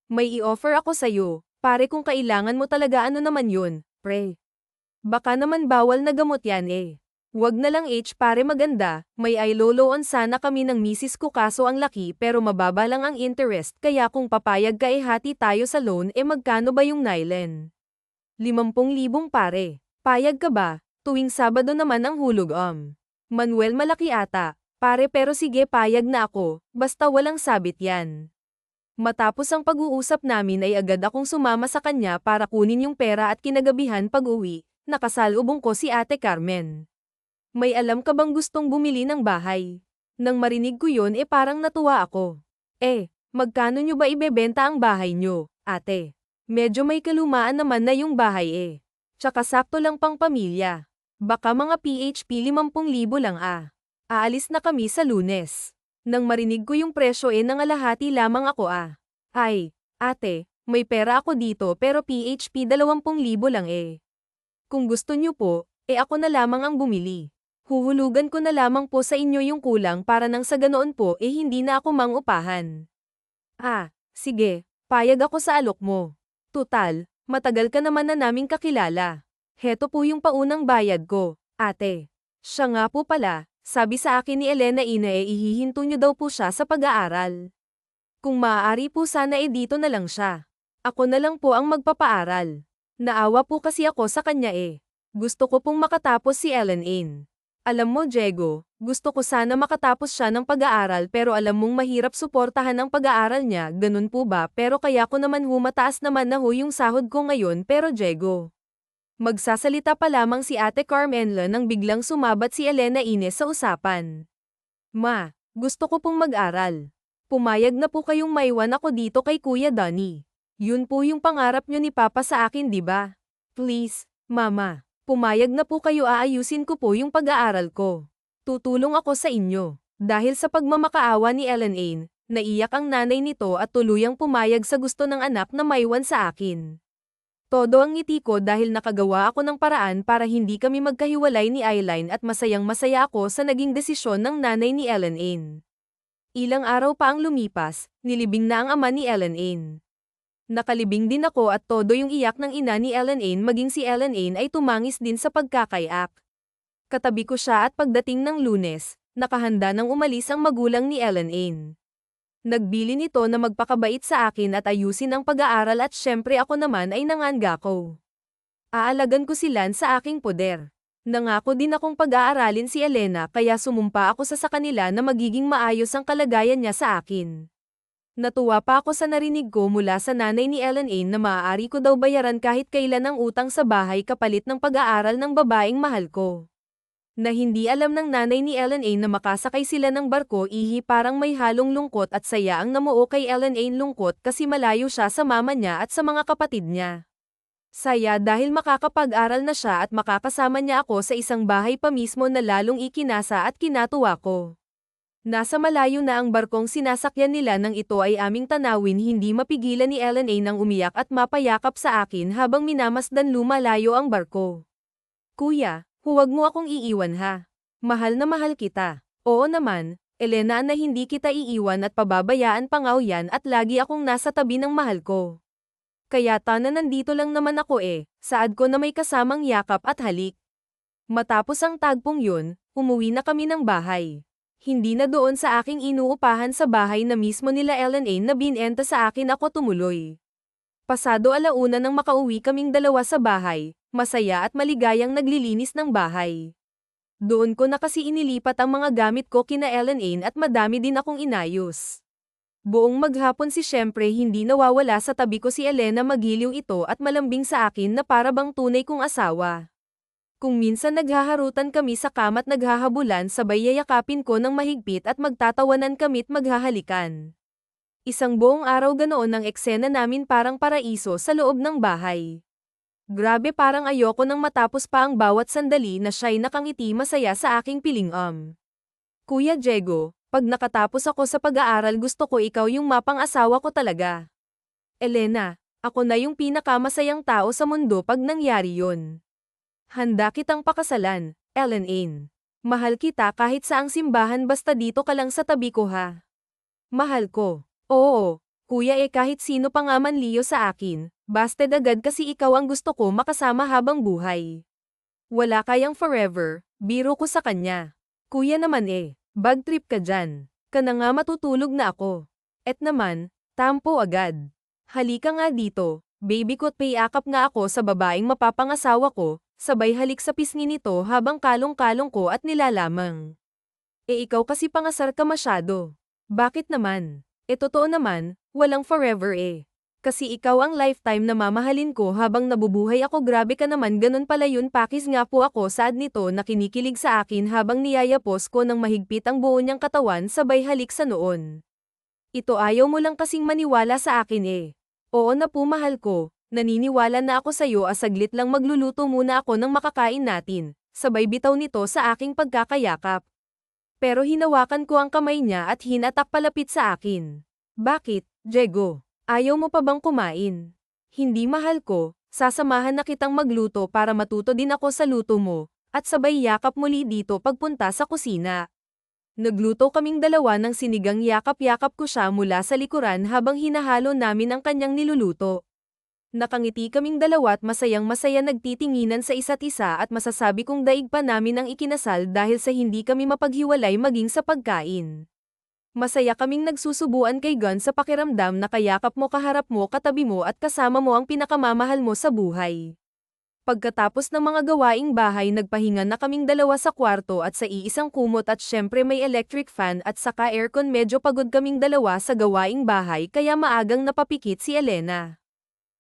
May i-offer ako sa'yo. Pare kung kailangan mo talaga ano naman yun, pre. Baka naman bawal na gamot yan Wag na lang pare maganda, may iloloan sana kami ng misis ko kaso ang laki pero mababa lang ang interest kaya kung papayag ka hati tayo sa loan magkano ba yung nailen? 50,000 pare. Payag ka ba? Tuwing Sabado naman ang hulog Manuel malaki ata, pare pero sige payag na ako, basta walang sabit yan. Matapos ang pag-uusap namin ay agad akong sumama sa kanya para kunin yung pera at kinagabihan pag-uwi, nakasalubong ko si Ate Carmen. May alam ka bang gustong bumili ng bahay? Nang marinig ko yun parang natuwa ako. Magkano nyo ba ibebenta ang bahay nyo, ate? Medyo may kalumaan naman na yung bahay Tsaka sakto lang pang pamilya. Baka mga PHP 50,000 lang Aalis na kami sa Lunes. Nang marinig ko yung presyo nangalahati lamang ako Ay, ate, may pera ako dito pero PHP 20,000 lang Kung gusto nyo po, ako na lamang ang bumili. Huhulugan ko na lamang po sa inyo yung kulang para nang sa ganoon po hindi na ako mangupahan. Sige, payag ako sa alok mo. Tutal, matagal ka naman na naming kakilala. Heto po yung paunang bayad ko, ate. Siya nga po pala, Sabi sa akin ni Elena ihihinto niyo daw po siya sa pag-aaral. Kung maaari po sana dito na lang siya. Ako na lang po ang magpapaaral. Naawa po kasi ako sa kanya Gusto ko pong makatapos si Ellen Ain. Alam mo Diego, gusto ko sana makatapos siya ng pag-aaral pero alam mong mahirap suportahan ang pag-aaral niya, ganun po ba? Pero kaya ko naman mataas naman na yung sahod ko ngayon pero Diego. Magsasalita pa lamang si Ate Carmenla nang biglang sumabat si Elena Ines sa usapan. Ma, gusto ko pong mag-aral. Pumayag na po kayong maiwan ako dito kay Kuya Donnie. Yun po yung pangarap nyo ni Papa sa akin, di ba? Please, Mama. Pumayag na po kayo, aayusin ko po yung pag-aaral ko. Tutulong ako sa inyo. Dahil sa pagmamakaawa ni Ellen Ain, naiyak ang nanay nito at tuluyang pumayag sa gusto ng anak na maiwan sa akin. Todo ang ngiti ko dahil nakagawa ako ng paraan para hindi kami magkahiwalay ni Aileen at masayang masaya ako sa naging desisyon ng nanay ni Ellen Ain. Ilang araw pa ang lumipas, nilibing na ang ama ni Ellen Ain. Nakalibing din ako at todo yung iyak ng ina ni Ellen Ain maging si Ellen Ain ay tumangis din sa pagkakaiyak. Katabi ko siya at pagdating ng Lunes, nakahanda nang umalis ang magulang ni Ellen Ain. Nagbili nito na magpakabait sa akin at ayusin ang pag-aaral at syempre ako naman ay nangangako. Aalagan ko sila sa aking poder. Nangako din akong pag-aaralin si Elena kaya sumumpa ako sa kanila na magiging maayos ang kalagayan niya sa akin. Natuwa pa ako sa narinig ko mula sa nanay ni Ellen Ain na maaari ko daw bayaran kahit kailan ang utang sa bahay kapalit ng pag-aaral ng babaeng mahal ko. Na hindi alam ng nanay ni Ellen Ain na makasakay sila ng barko parang may halong lungkot at saya ang namuo kay Ellen Ain, lungkot kasi malayo siya sa mama niya at sa mga kapatid niya. Saya dahil makakapag-aral na siya at makakasama niya ako sa isang bahay pa mismo na lalong ikinasa at kinatuwa ko. Nasa malayo na ang barkong sinasakyan nila nang ito ay aming tanawin, hindi mapigilan ni Ellen Ain nang umiyak at mapayakap sa akin habang minamasdan lumalayo ang barko. Kuya, huwag mo akong iiwan ha. Mahal na mahal kita. Oo naman, Elena, na hindi kita iiwan at pababayaan pangaw yan at lagi akong nasa tabi ng mahal ko. Kaya na nandito lang naman ako saad ko na may kasamang yakap at halik. Matapos ang tagpong yun, umuwi na kami ng bahay. Hindi na doon sa aking inuupahan sa bahay na mismo nila Ellen Ain na binenta sa akin ako tumuloy. Pasado alauna nang makauwi kaming dalawa sa bahay, masaya at maligayang naglilinis ng bahay. Doon ko na kasi inilipat ang mga gamit ko kina Ellen Ain at madami din akong inayos. Buong maghapon siyempre hindi nawawala sa tabi ko si Elena, magiliw ito at malambing sa akin na para bang tunay kong asawa. Kung minsan naghaharutan kami sa kama't naghahabulan, sabay yayakapin ko ng mahigpit at magtatawanan kami't maghahalikan. Isang buong araw ganoon ang eksena namin, parang paraiso sa loob ng bahay. Grabe, parang ayoko nang matapos pa ang bawat sandali na siya'y nakangiti masaya sa aking piling. Kuya Diego, pag nakatapos ako sa pag-aaral gusto ko ikaw yung mapang-asawa ko talaga. Elena, ako na yung pinakamasayang tao sa mundo pag nangyari yun. Handa kitang pakasalan, Ellen Ain. Mahal kita kahit saang simbahan, basta dito ka lang sa tabi ko ha. Mahal ko. Oo, kuya, kahit sino pa nga man liyo sa akin, basta agad kasi ikaw ang gusto ko makasama habang buhay. Wala kayang forever, biro ko sa kanya. Kuya naman bag trip ka dyan. Ka na nga, matutulog na ako. Et naman, tampo agad. Halika nga dito, baby ko't payakap nga ako sa babaeng mapapangasawa ko. Sabay halik sa pisngi nito habang kalong-kalong ko at nilalamang. Ikaw kasi pangasar ka masyado. Bakit naman? Totoo naman, walang forever Kasi ikaw ang lifetime na mamahalin ko habang nabubuhay ako. Grabe ka naman, ganun pala yun. Pakis nga po ako, saad nito na kinikilig sa akin habang niyayapos ko ng mahigpit ang buo niyang katawan sabay halik sa noon. Ito ayaw mo lang kasing maniwala sa akin Oo na po mahal ko. Naniniwala na ako sa'yo, saglit lang, magluluto muna ako ng makakain natin. Sabay bitaw nito sa aking pagkakayakap. Pero hinawakan ko ang kamay niya at hinatak palapit sa akin. Bakit, Diego? Ayaw mo pa bang kumain? Hindi mahal ko, sasamahan na kitang magluto para matuto din ako sa luto mo, at sabay yakap muli dito pagpunta sa kusina. Nagluto kaming dalawa ng sinigang, yakap-yakap ko siya mula sa likuran habang hinahalo namin ang kanyang niluluto. Nakangiti kaming dalawa at masayang-masaya nagtitinginan sa isa't isa at masasabi kong daig pa namin ang ikinasal dahil sa hindi kami mapaghiwalay maging sa pagkain. Masaya kaming nagsusubuan kay Gun sa pakiramdam na kayakap mo, kaharap mo, katabi mo at kasama mo ang pinakamamahal mo sa buhay. Pagkatapos ng mga gawaing bahay nagpahinga na kaming dalawa sa kwarto at sa iisang kumot at syempre may electric fan at saka aircon. Medyo pagod kaming dalawa sa gawaing bahay kaya maagang napapikit si Elena.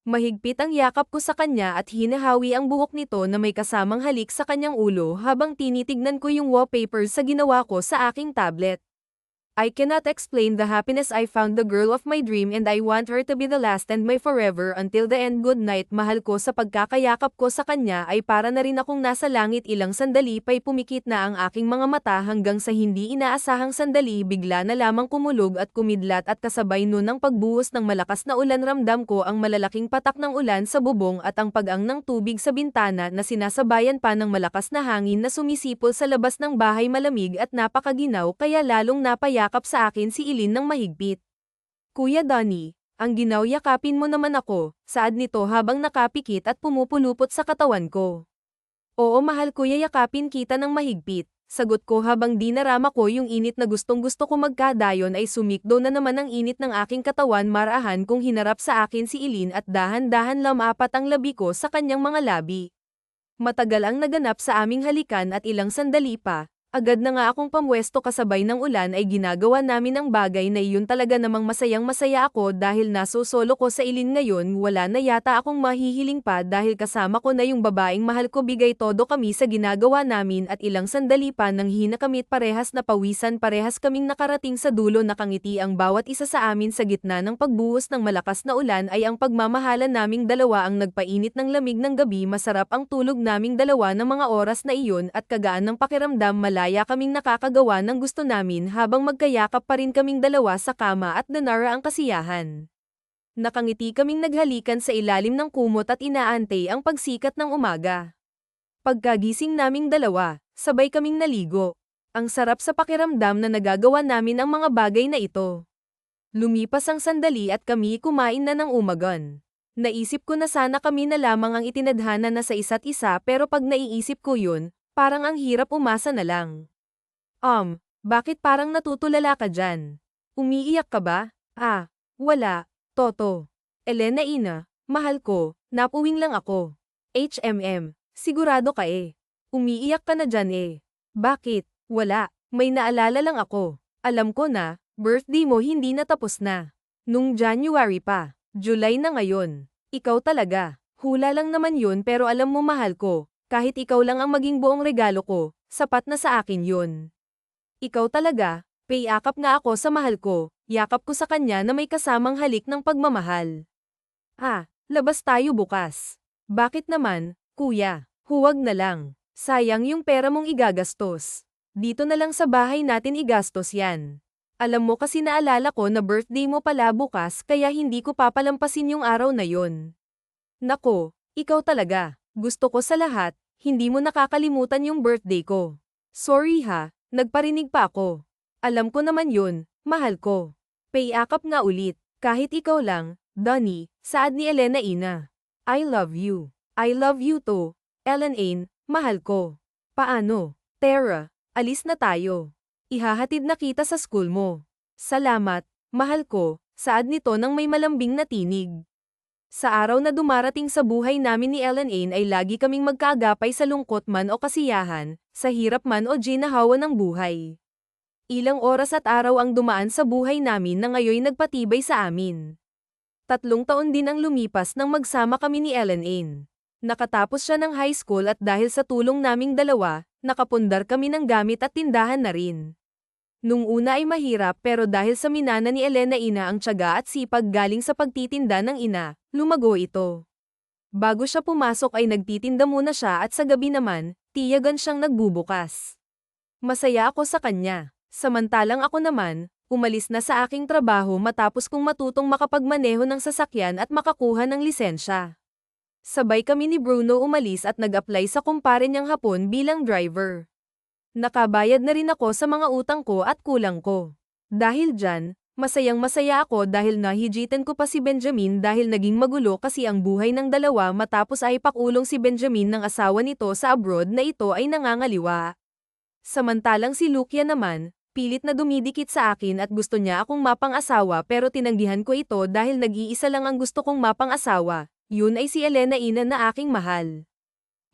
Mahigpit ang yakap ko sa kanya at hinahawi ang buhok nito na may kasamang halik sa kanyang ulo habang tinitignan ko yung wallpapers sa ginawa ko sa aking tablet. I cannot explain the happiness. I found the girl of my dream and I want her to be the last and my forever until the end. Good night, mahal ko. Sa pagkakayakap ko sa kanya ay para na rin akong nasa langit. Ilang sandali pa'y pumikit na ang aking mga mata hanggang sa hindi inaasahang sandali bigla na lamang kumulog at kumidlat at kasabay nun ang pagbuhos ng malakas na ulan. Ramdam ko ang malalaking patak ng ulan sa bubong at ang pag-ang ng tubig sa bintana na sinasabayan pa ng malakas na hangin na sumisipol sa labas ng bahay. Malamig at napakaginaw kaya lalong napayakap sa akin si Eileen ng mahigpit. Kuya Donnie, ang ginaw, yakapin mo naman ako, saad nito habang nakapikit at pumupulupot sa katawan ko. Oo mahal kuya, yakapin kita ng mahigpit, sagot ko habang dinarama ko yung init na gustong-gusto ko magkadayon. Ay sumikdo na naman ang init ng aking katawan. Marahan kong hinarap sa akin si Eileen at dahan-dahan lamapat ang labi ko sa kanyang mga labi. Matagal ang naganap sa aming halikan at ilang sandali pa, agad na nga akong pamwesto kasabay ng ulan ay ginagawa namin ang bagay na iyon. Talaga namang masayang-masaya ako dahil nasosolo ko sa Eileen ngayon. Wala na yata akong mahihiling pa dahil kasama ko na yung babaeng mahal ko. Bigay todo kami sa ginagawa namin at ilang sandali pa nang hina kami at parehas na pawisan. Parehas kaming nakarating sa dulo. Nakangiti ang bawat isa sa amin sa gitna ng pagbuhos ng malakas na ulan. Ay ang pagmamahalan naming dalawa ang nagpainit ng lamig ng gabi. Masarap ang tulog naming dalawa ng mga oras na iyon at kagaan ng pakiramdam. Malaya kaming nakakagawa ng gusto namin habang magkayakap pa rin kaming dalawa sa kama at nanara ang kasiyahan. Nakangiti kaming naghalikan sa ilalim ng kumot at inaantay ang pagsikat ng umaga. Pagkagising naming dalawa, sabay kaming naligo. Ang sarap sa pakiramdam na nagagawa namin ang mga bagay na ito. Lumipas ang sandali at kami kumain na ng umagon. Naisip ko na sana kami na lamang ang itinadhana na sa isa't isa, pero pag naiisip ko yun, parang ang hirap umasa na lang. Bakit parang natutulala ka dyan? Umiiyak ka ba? Wala, Toto. Elena ina, mahal ko, napuwing lang ako. Sigurado ka eh. Umiiyak ka na dyan eh. Bakit? Wala, may naalala lang ako. Alam ko na, birthday mo hindi natapos na. Nung January pa, July na ngayon. Ikaw talaga, hula lang naman yun, pero alam mo mahal ko. Kahit ikaw lang ang maging buong regalo ko, sapat na sa akin yun. Ikaw talaga, payakap nga ako sa mahal ko, yakap ko sa kanya na may kasamang halik ng pagmamahal. Labas tayo bukas. Bakit naman, kuya? Huwag na lang. Sayang yung pera mong igagastos. Dito na lang sa bahay natin igastos yan. Alam mo kasi naalala ko na birthday mo pala bukas kaya hindi ko papalampasin yung araw na yon. Nako, ikaw talaga. Gusto ko sa lahat, hindi mo nakakalimutan yung birthday ko. Sorry ha, nagparinig pa ako. Alam ko naman yun, mahal ko. Payakap nga ulit, kahit ikaw lang, Donnie, saad ni Elena ina. I love you. I love you too, Ellen, mahal ko. Paano? Tara, alis na tayo. Ihahatid na kita sa school mo. Salamat, mahal ko, saad nito nang may malambing na tinig. Sa araw na dumarating sa buhay namin ni Ellen ay lagi kaming magkaagapay sa lungkot man o kasiyahan, sa hirap man o ginahawa ng buhay. Ilang oras at araw ang dumaan sa buhay namin na ngayoy nagpatibay sa amin. 3 taon din ang lumipas nang magsama kami ni Ellen. Nakatapos siya ng high school at dahil sa tulong naming dalawa, nakapundar kami ng gamit at tindahan na rin. Nung una ay mahirap, pero dahil sa minana ni Elena ang tiyaga at sipag galing sa pagtitinda ng ina, lumago ito. Bago siya pumasok ay nagtitinda muna siya at sa gabi naman, tiyagan siyang nagbubukas. Masaya ako sa kanya. Samantalang ako naman, umalis na sa aking trabaho matapos kong matutong makapagmaneho ng sasakyan at makakuha ng lisensya. Sabay kami ni Bruno umalis at nag-apply sa kumpare niyang Hapon bilang driver. Nakabayad na rin ako sa mga utang ko at kulang ko. Dahil dyan, Masayang-masaya ako dahil nahijitan ko pa si Benjamin dahil naging magulo kasi ang buhay ng dalawa matapos ay pakulong si Benjamin ng asawa nito sa abroad na ito ay nangangaliwa. Samantalang si Lukia naman, pilit na dumidikit sa akin at gusto niya akong mapang-asawa pero tinanggihan ko ito dahil nag-iisa lang ang gusto kong mapang-asawa, yun ay si Elena Ina na aking mahal.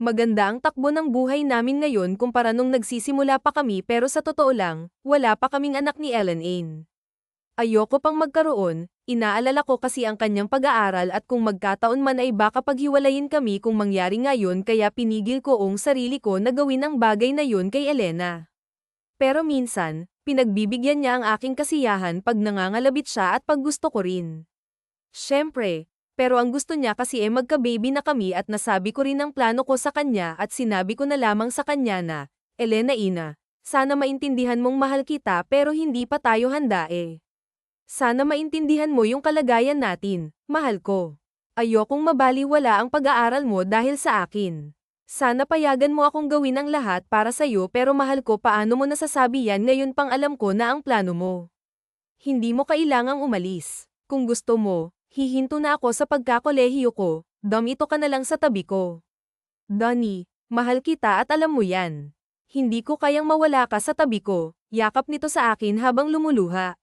Maganda ang takbo ng buhay namin ngayon kumpara nung nagsisimula pa kami pero sa totoo lang, wala pa kaming anak ni Ellen Ain. Ayoko pang magkaroon, inaalala ko kasi ang kanyang pag-aaral at kung magkataon man ay baka paghiwalayin kami kung mangyari ngayon kaya pinigil ko ang sarili ko na gawin ang bagay na yun kay Elena. Pero minsan, pinagbibigyan niya ang aking kasiyahan pag nangangalabit siya at pag gusto ko rin. Siyempre, pero ang gusto niya kasi magka-baby na kami at nasabi ko rin ang plano ko sa kanya at sinabi ko na lamang sa kanya na, Elena Ina, sana maintindihan mong mahal kita pero hindi pa tayo handa eh. Sana maintindihan mo yung kalagayan natin, mahal ko. Ayokong mabaliwala ang pag-aaral mo dahil sa akin. Sana payagan mo akong gawin ang lahat para sa'yo pero mahal ko paano mo nasasabi yan ngayon pang alam ko na ang plano mo. Hindi mo kailangang umalis. Kung gusto mo, hihinto na ako sa pagkakolehiyo ko, ito ka na lang sa tabi ko. Donnie, mahal kita at alam mo yan. Hindi ko kayang mawala ka sa tabi ko, yakap nito sa akin habang lumuluha.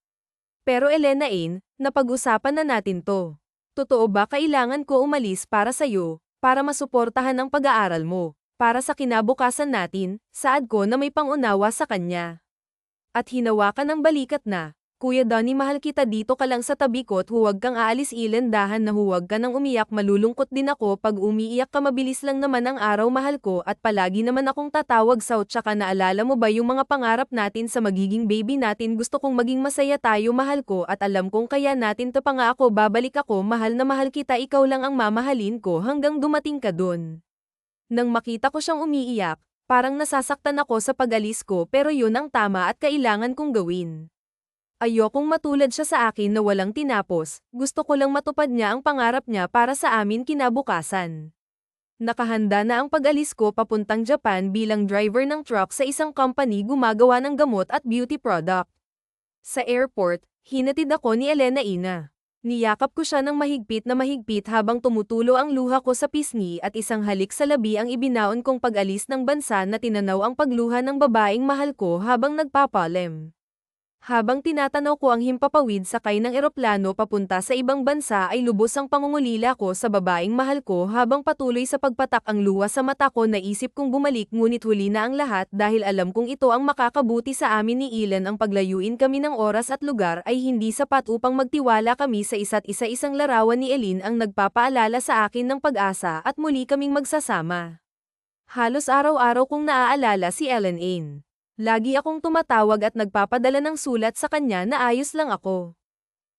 Pero Elena Ain, napag-usapan na natin to. Totoo ba kailangan ko umalis para sa'yo, para masuportahan ang pag-aaral mo, para sa kinabukasan natin, saad ko na may pangunawa sa kanya. At hinawakan ng balikat na, Kuya Donnie mahal kita dito ka lang sa tabi ko at huwag kang aalis Ilan dahan na huwag ka nang umiyak malulungkot din ako pag umiiyak ka mabilis lang naman ang araw mahal ko at palagi naman akong tatawag sa tsaka naalala mo ba yung mga pangarap natin sa magiging baby natin gusto kong maging masaya tayo mahal ko at alam kong kaya natin to pa nga ako babalik ako mahal na mahal kita ikaw lang ang mamahalin ko hanggang dumating ka dun. Nang makita ko siyang umiiyak, parang nasasaktan ako sa pag-alis ko pero yun ang tama at kailangan kong gawin. Ayokong matulad siya sa akin na walang tinapos, gusto ko lang matupad niya ang pangarap niya para sa amin kinabukasan. Nakahanda na ang pag-alis ko papuntang Japan bilang driver ng truck sa isang company gumagawa ng gamot at beauty product. Sa airport, hinatid ako ni Elena Ina. Niyakap ko siya ng mahigpit na mahigpit habang tumutulo ang luha ko sa pisngi at isang halik sa labi ang ibinaon kong pag-alis ng bansa na tinanaw ang pagluha ng babaeng mahal ko habang nagpapalem. Habang tinatanaw ko ang himpapawid sakay ng eroplano papunta sa ibang bansa ay lubos ang pangungulila ko sa babaeng mahal ko habang patuloy sa pagpatak ang luha sa mata ko naisip kong bumalik ngunit huli na ang lahat dahil alam kong ito ang makakabuti sa amin ni Ilan ang paglayuin kami ng oras at lugar ay hindi sapat upang magtiwala kami sa isa't isa isang larawan ni Elin ang nagpapaalala sa akin ng pag-asa at muli kaming magsasama. Halos araw-araw kong naaalala si Ellen Ain. Lagi akong tumatawag at nagpapadala ng sulat sa kanya na ayos lang ako.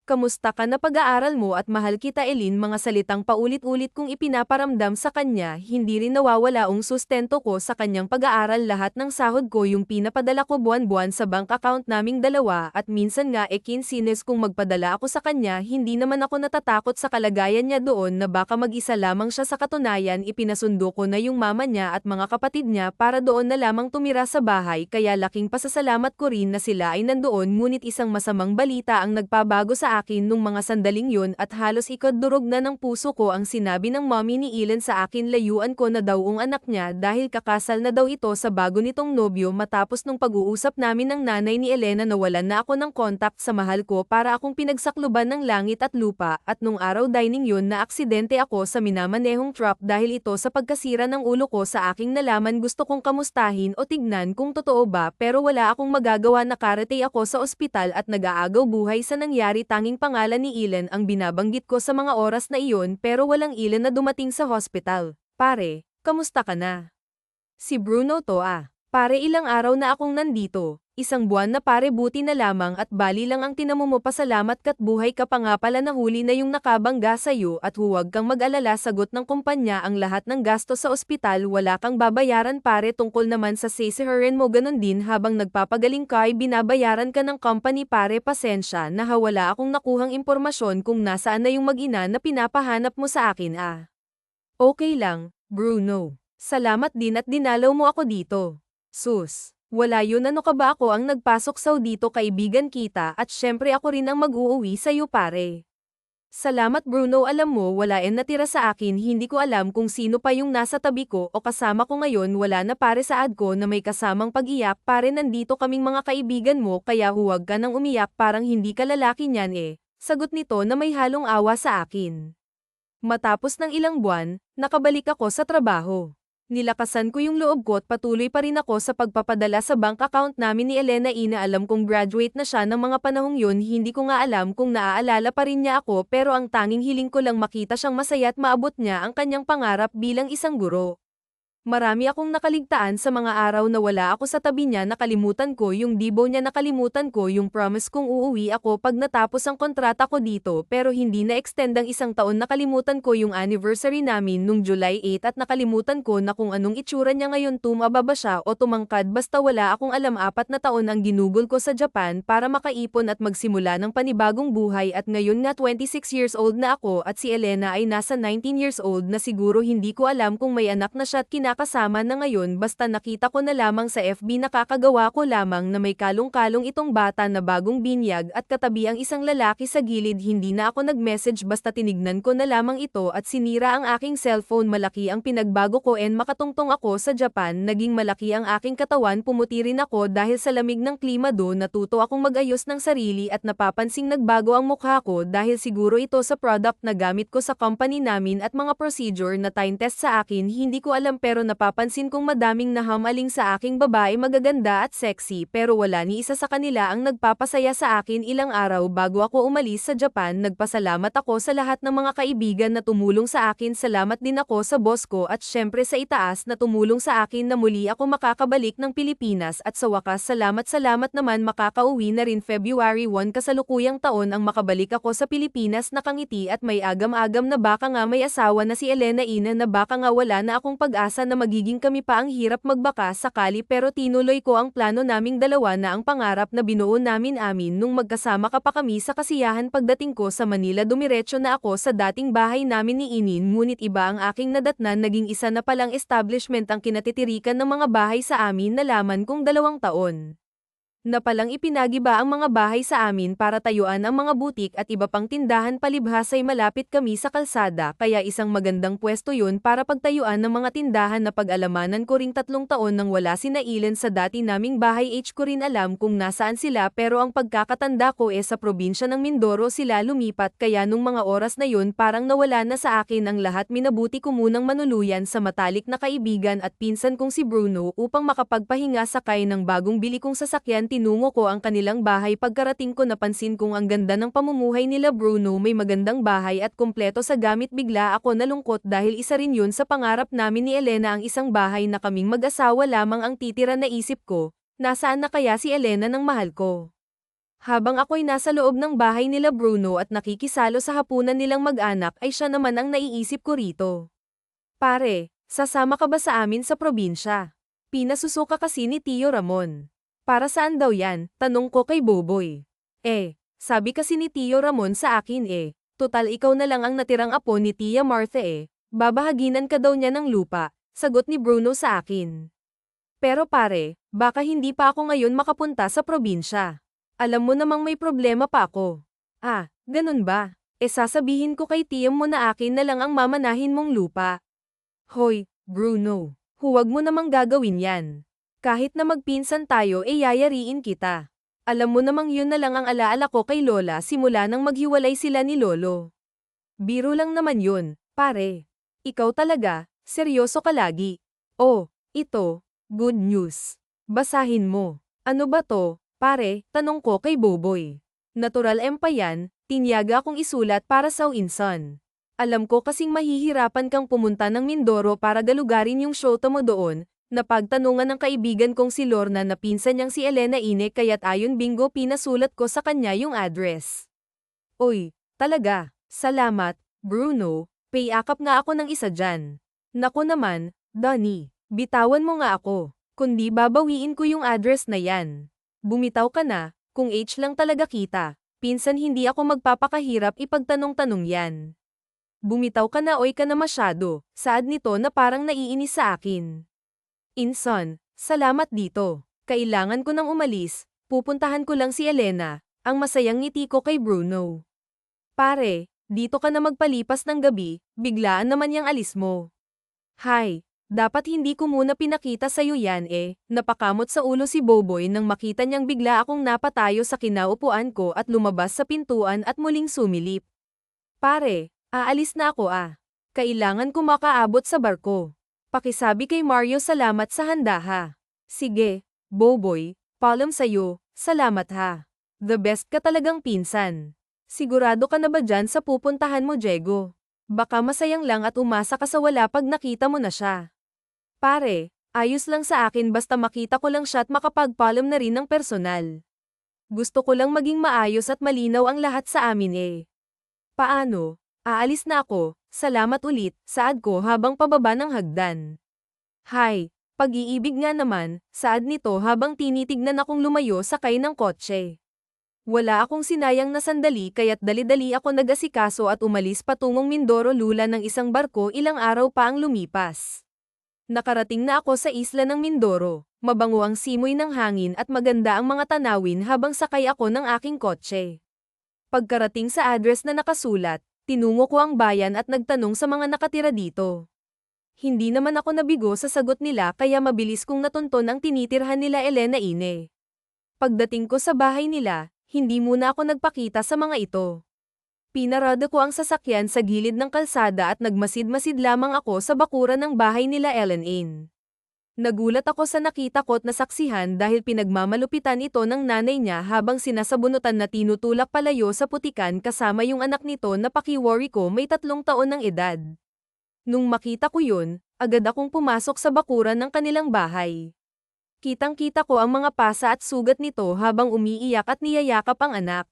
Kamusta ka na pag-aaral mo at mahal kita Elin mga salitang paulit-ulit kong ipinaparamdam sa kanya hindi rin nawawala ang sustento ko sa kanyang pag-aaral lahat ng sahod ko yung pinapadala ko buwan-buwan sa bank account naming dalawa at minsan nga kinsines kung magpadala ako sa kanya hindi naman ako natatakot sa kalagayan niya doon na baka mag-isa lamang siya sa katunayan ipinasundo ko na yung mama niya at mga kapatid niya para doon na lamang tumira sa bahay kaya laking pasasalamat ko rin na sila ay nandoon ngunit isang masamang balita ang nagpabago sa akin nung mga sandaling yun at halos ikadurog na ng puso ko ang sinabi ng mommy ni Ilan sa akin layuan ko na daw ang anak niya dahil kakasal na daw ito sa bago nitong nobyo matapos nung pag-uusap namin ng nanay ni Elena nawalan na ako ng contact sa mahal ko para akong pinagsakluban ng langit at lupa at nung araw dining yun na aksidente ako sa minamanehong truck dahil ito sa pagkasira ng ulo ko sa aking nalaman gusto kong kamustahin o tignan kung totoo ba pero wala akong magagawa nakarate ako sa ospital at nag-aagaw buhay sa nangyari tanging pangalan ni Ilan ang binabanggit ko sa mga oras na iyon pero walang Ilan na dumating sa hospital. Pare, kamusta ka na? Si Bruno to ah. Pare ilang araw na akong nandito. Isang buwan na pare buti na lamang at bali lang ang tinamo mo pasalamat ka't buhay ka pa nga pala nahuli na yung nakabangga sa'yo at huwag kang mag-alala sagot ng kumpanya ang lahat ng gasto sa ospital wala kang babayaran pare tungkol naman sa sisihirin mo ganun din habang nagpapagaling ka ay binabayaran ka ng company pare pasensya na wala akong nakuhang impormasyon kung nasaan na yung mag-ina na pinapahanap mo sa akin ah. Okay lang, Bruno. Salamat din at dinalaw mo ako dito. Sus. Wala yun, ano ka ba, ako ang nagpasok sa dito, kaibigan kita, at syempre ako rin ang mag-uuwi sa'yo pare. Salamat Bruno, alam mo wala natira sa akin, hindi ko alam kung sino pa yung nasa tabi ko o kasama ko ngayon, wala na pare, saad ko na may kasamang pag-iyak, pare nandito kaming mga kaibigan mo kaya huwag ka nang umiyak, parang hindi ka lalaki niyan sagot nito na may halong awa sa akin. Matapos ng ilang buwan, nakabalik ako sa trabaho. Nilakasan ko yung loob ko at patuloy pa rin ako sa pagpapadala sa bank account namin ni Elena. Alam kong graduate na siya ng mga panahong yun, hindi ko nga alam kung naaalala pa rin niya ako, pero ang tanging hiling ko lang makita siyang masaya at maabot niya ang kanyang pangarap bilang isang guro. Marami akong nakaligtaan sa mga araw na wala ako sa tabi niya, nakalimutan ko yung dibo niya, nakalimutan ko yung promise kong uuwi ako pag natapos ang kontrata ko dito, pero hindi na-extend ang isang taon, nakalimutan ko yung anniversary namin nung July 8 at nakalimutan ko na kung anong itsura niya ngayon, tumaba ba siya o tumangkad, basta wala akong alam. 4 na taon ang ginugol ko sa Japan para makaipon at magsimula ng panibagong buhay, at ngayon nga 26 years old na ako at si Elena ay nasa 19 years old na siguro, hindi ko alam kung may anak na siya at kasama na ngayon, basta nakita ko na lamang sa FB, nakakagawa ko lamang na may kalong-kalong itong bata na bagong binyag at katabi ang isang lalaki sa gilid. Hindi na ako nag-message, basta tinignan ko na lamang ito at sinira ang aking cellphone. Malaki ang pinagbago ko makatungtong ako sa Japan, naging malaki ang aking katawan, pumuti rin ako dahil sa lamig ng klima doon, natuto akong mag-ayos ng sarili at napapansing nagbago ang mukha ko dahil siguro ito sa product na gamit ko sa company namin at mga procedure na time test sa akin, hindi ko alam, pero napapansin kong madaming nahamaling sa aking babae, magaganda at sexy, pero wala ni isa sa kanila ang nagpapasaya sa akin. Ilang araw bago ako umalis sa Japan, nagpasalamat ako sa lahat ng mga kaibigan na tumulong sa akin. Salamat din ako sa boss ko at syempre sa itaas na tumulong sa akin na muli ako makakabalik ng Pilipinas, at sa wakas salamat naman, makakauwi na rin February 1, kasalukuyang taon ang makabalik ako sa Pilipinas, nakangiti at may agam-agam na baka nga may asawa na si Elena, na baka nga wala na akong pag-asa na magiging kami pa, ang hirap magbaka sakali, pero tinuloy ko ang plano naming dalawa na ang pangarap na binuo namin nung magkasama ka pa kami sa kasiyahan. Pagdating ko sa Manila, dumiretso na ako sa dating bahay namin ni Inin, ngunit iba ang aking nadatnan, naging isa na palang establishment ang kinatitirikan ng mga bahay sa amin. Nalaman kong 2 taon na palang ipinagiba ang mga bahay sa amin para tayuan ang mga butik at iba pang tindahan, palibhas ay malapit kami sa kalsada, kaya isang magandang pwesto yun para pagtayuan ng mga tindahan. Na pag-alamanan ko ring 3 taon nang wala si Nailen sa dati naming bahay. Ko rin alam kung nasaan sila, pero ang pagkakatanda ko sa probinsya ng Mindoro sila lumipat, kaya nung mga oras na yun parang nawala na sa akin ang lahat. Minabuti ko munang manuluyan sa matalik na kaibigan at pinsan kong si Bruno upang makapagpahinga sakay ng bagong bili kong sasakyan. Tinungo ko ang kanilang bahay. Pagkarating ko napansin kong ang ganda ng pamumuhay nila Bruno, may magandang bahay at kumpleto sa gamit. Bigla ako nalungkot dahil isa rin yun sa pangarap namin ni Elena, ang isang bahay na kaming mag-asawa lamang ang titira. Naisip ko, nasaan na kaya si Elena ng mahal ko? Habang ako'y nasa loob ng bahay nila Bruno at nakikisalo sa hapunan nilang mag-anak, ay siya naman ang naiisip ko rito. Pare, sasama ka ba sa amin sa probinsya? Pinasusuka kasi ni Tio Ramon. Para saan daw yan? Tanong ko kay Boboy. Sabi kasi ni Tio Ramon sa akin total ikaw na lang ang natirang apo ni Tia Martha babahaginan ka daw niya ng lupa, sagot ni Bruno sa akin. Pero pare, baka hindi pa ako ngayon makapunta sa probinsya. Alam mo namang may problema pa ako. Ganun ba? Sasabihin ko kay Tiyam mo na akin na lang ang mamanahin mong lupa. Hoy, Bruno, huwag mo namang gagawin yan. Kahit na magpinsan tayo yayariin kita. Alam mo namang yun na lang ang alaala ko kay Lola simula nang maghiwalay sila ni Lolo. Biro lang naman yun, pare. Ikaw talaga, seryoso ka lagi. Ito, good news. Basahin mo. Ano ba to, pare? Tanong ko kay Boboy. Natural pa yan, tinyaga akong isulat para sa insan. Alam ko kasing mahihirapan kang pumunta ng Mindoro para galugarin yung show mo doon. Napagtanungan ng kaibigan kong si Lorna na pinsan niyang si Elena, kaya't ayon bingo pinasulat ko sa kanya yung address. Oy, talaga, salamat, Bruno, payakap nga ako ng isa dyan. Naku naman, Donnie, bitawan mo nga ako, kundi babawiin ko yung address na yan. Bumitaw ka na, kung H lang talaga kita, pinsan hindi ako magpapakahirap ipagtanong-tanong yan. Bumitaw ka na, oy ka na masyado, saad nito na parang naiinis sa akin. Inson, salamat dito. Kailangan ko nang umalis, pupuntahan ko lang si Elena, ang masayang ngiti ko kay Bruno. Pare, dito ka na magpalipas ng gabi, biglaan naman yang alis mo. Hay, dapat hindi ko muna pinakita sa'yo yan napakamot sa ulo si Boboy nang makita niyang bigla akong napatayo sa kinaupuan ko at lumabas sa pintuan at muling sumilip. Pare, aalis na ako Kailangan ko makaabot sa barko. Pakisabi kay Mario salamat sa handa ha. Sige, Boboy, paalam sa'yo, salamat ha. The best ka talagang pinsan. Sigurado ka na ba dyan sa pupuntahan mo, Diego? Baka masayang lang at umasa ka sa wala pag nakita mo na siya. Pare, ayos lang sa akin basta makita ko lang siya at makapagpaalam na rin ng personal. Gusto ko lang maging maayos at malinaw ang lahat sa amin Paano? Aalis na ako, salamat ulit, saad ko habang pababa ng hagdan. Hay, pag-iibig nga naman, saad nito habang tinitignan akong lumayo sakay ng kotse. Wala akong sinayang na sandali kaya't dali-dali ako nag-asikaso at umalis patungong Mindoro Lula ng isang barko ilang araw pa ang lumipas. Nakarating na ako sa isla ng Mindoro, mabango ang simoy ng hangin at maganda ang mga tanawin habang sakay ako ng aking kotse. Pagkarating sa address na nakasulat, tinungo ko ang bayan at nagtanong sa mga nakatira dito. Hindi naman ako nabigo sa sagot nila kaya mabilis kong natunton ang tinitirhan nila Elena Ine. Pagdating ko sa bahay nila, hindi muna ako nagpakita sa mga ito. Pinarada ko ang sasakyan sa gilid ng kalsada at nagmasid-masid lamang ako sa bakuran ng bahay nila Ellen Ine. Nagulat ako sa nakita ko't nasaksihan dahil pinagmamalupitan ito ng nanay niya habang sinasabunutan na tinutulak palayo sa putikan kasama yung anak nito na pakiworry ko may 3 taon ng edad. Nung makita ko yun, agad akong pumasok sa bakuran ng kanilang bahay. Kitang-kita ko ang mga pasa at sugat nito habang umiiyak at niyayakap ang anak.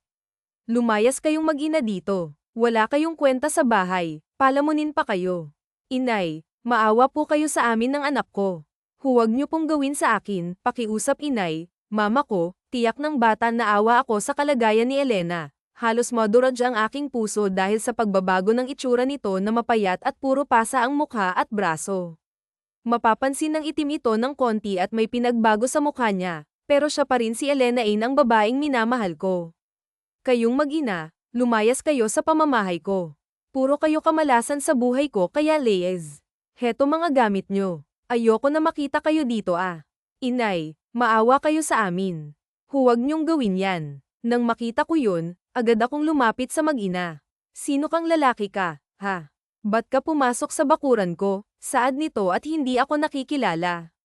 Lumayas kayong mag-ina dito. Wala kayong kwenta sa bahay, palamunin pa kayo. Inay, maawa po kayo sa amin ng anak ko. Huwag niyo pong gawin sa akin, pakiusap inay, mama ko, tiyak ng bata na awa ako sa kalagayan ni Elena. Halos madurog ang aking puso dahil sa pagbabago ng itsura nito na mapayat at puro pasa ang mukha at braso. Mapapansin ng itim ito ng konti at may pinagbago sa mukha niya, pero siya pa rin si Elena Ine ang babaeng minamahal ko. Kayong mag-ina, lumayas kayo sa pamamahay ko. Puro kayo kamalasan sa buhay ko kaya Leyes. Heto mga gamit nyo. Ayoko na makita kayo dito Inay, maawa kayo sa amin. Huwag niyong gawin yan. Nang makita ko yun, agad akong lumapit sa mag-ina. Sino kang lalaki ka, ha? Ba't ka pumasok sa bakuran ko? Saad nito at hindi ako nakikilala.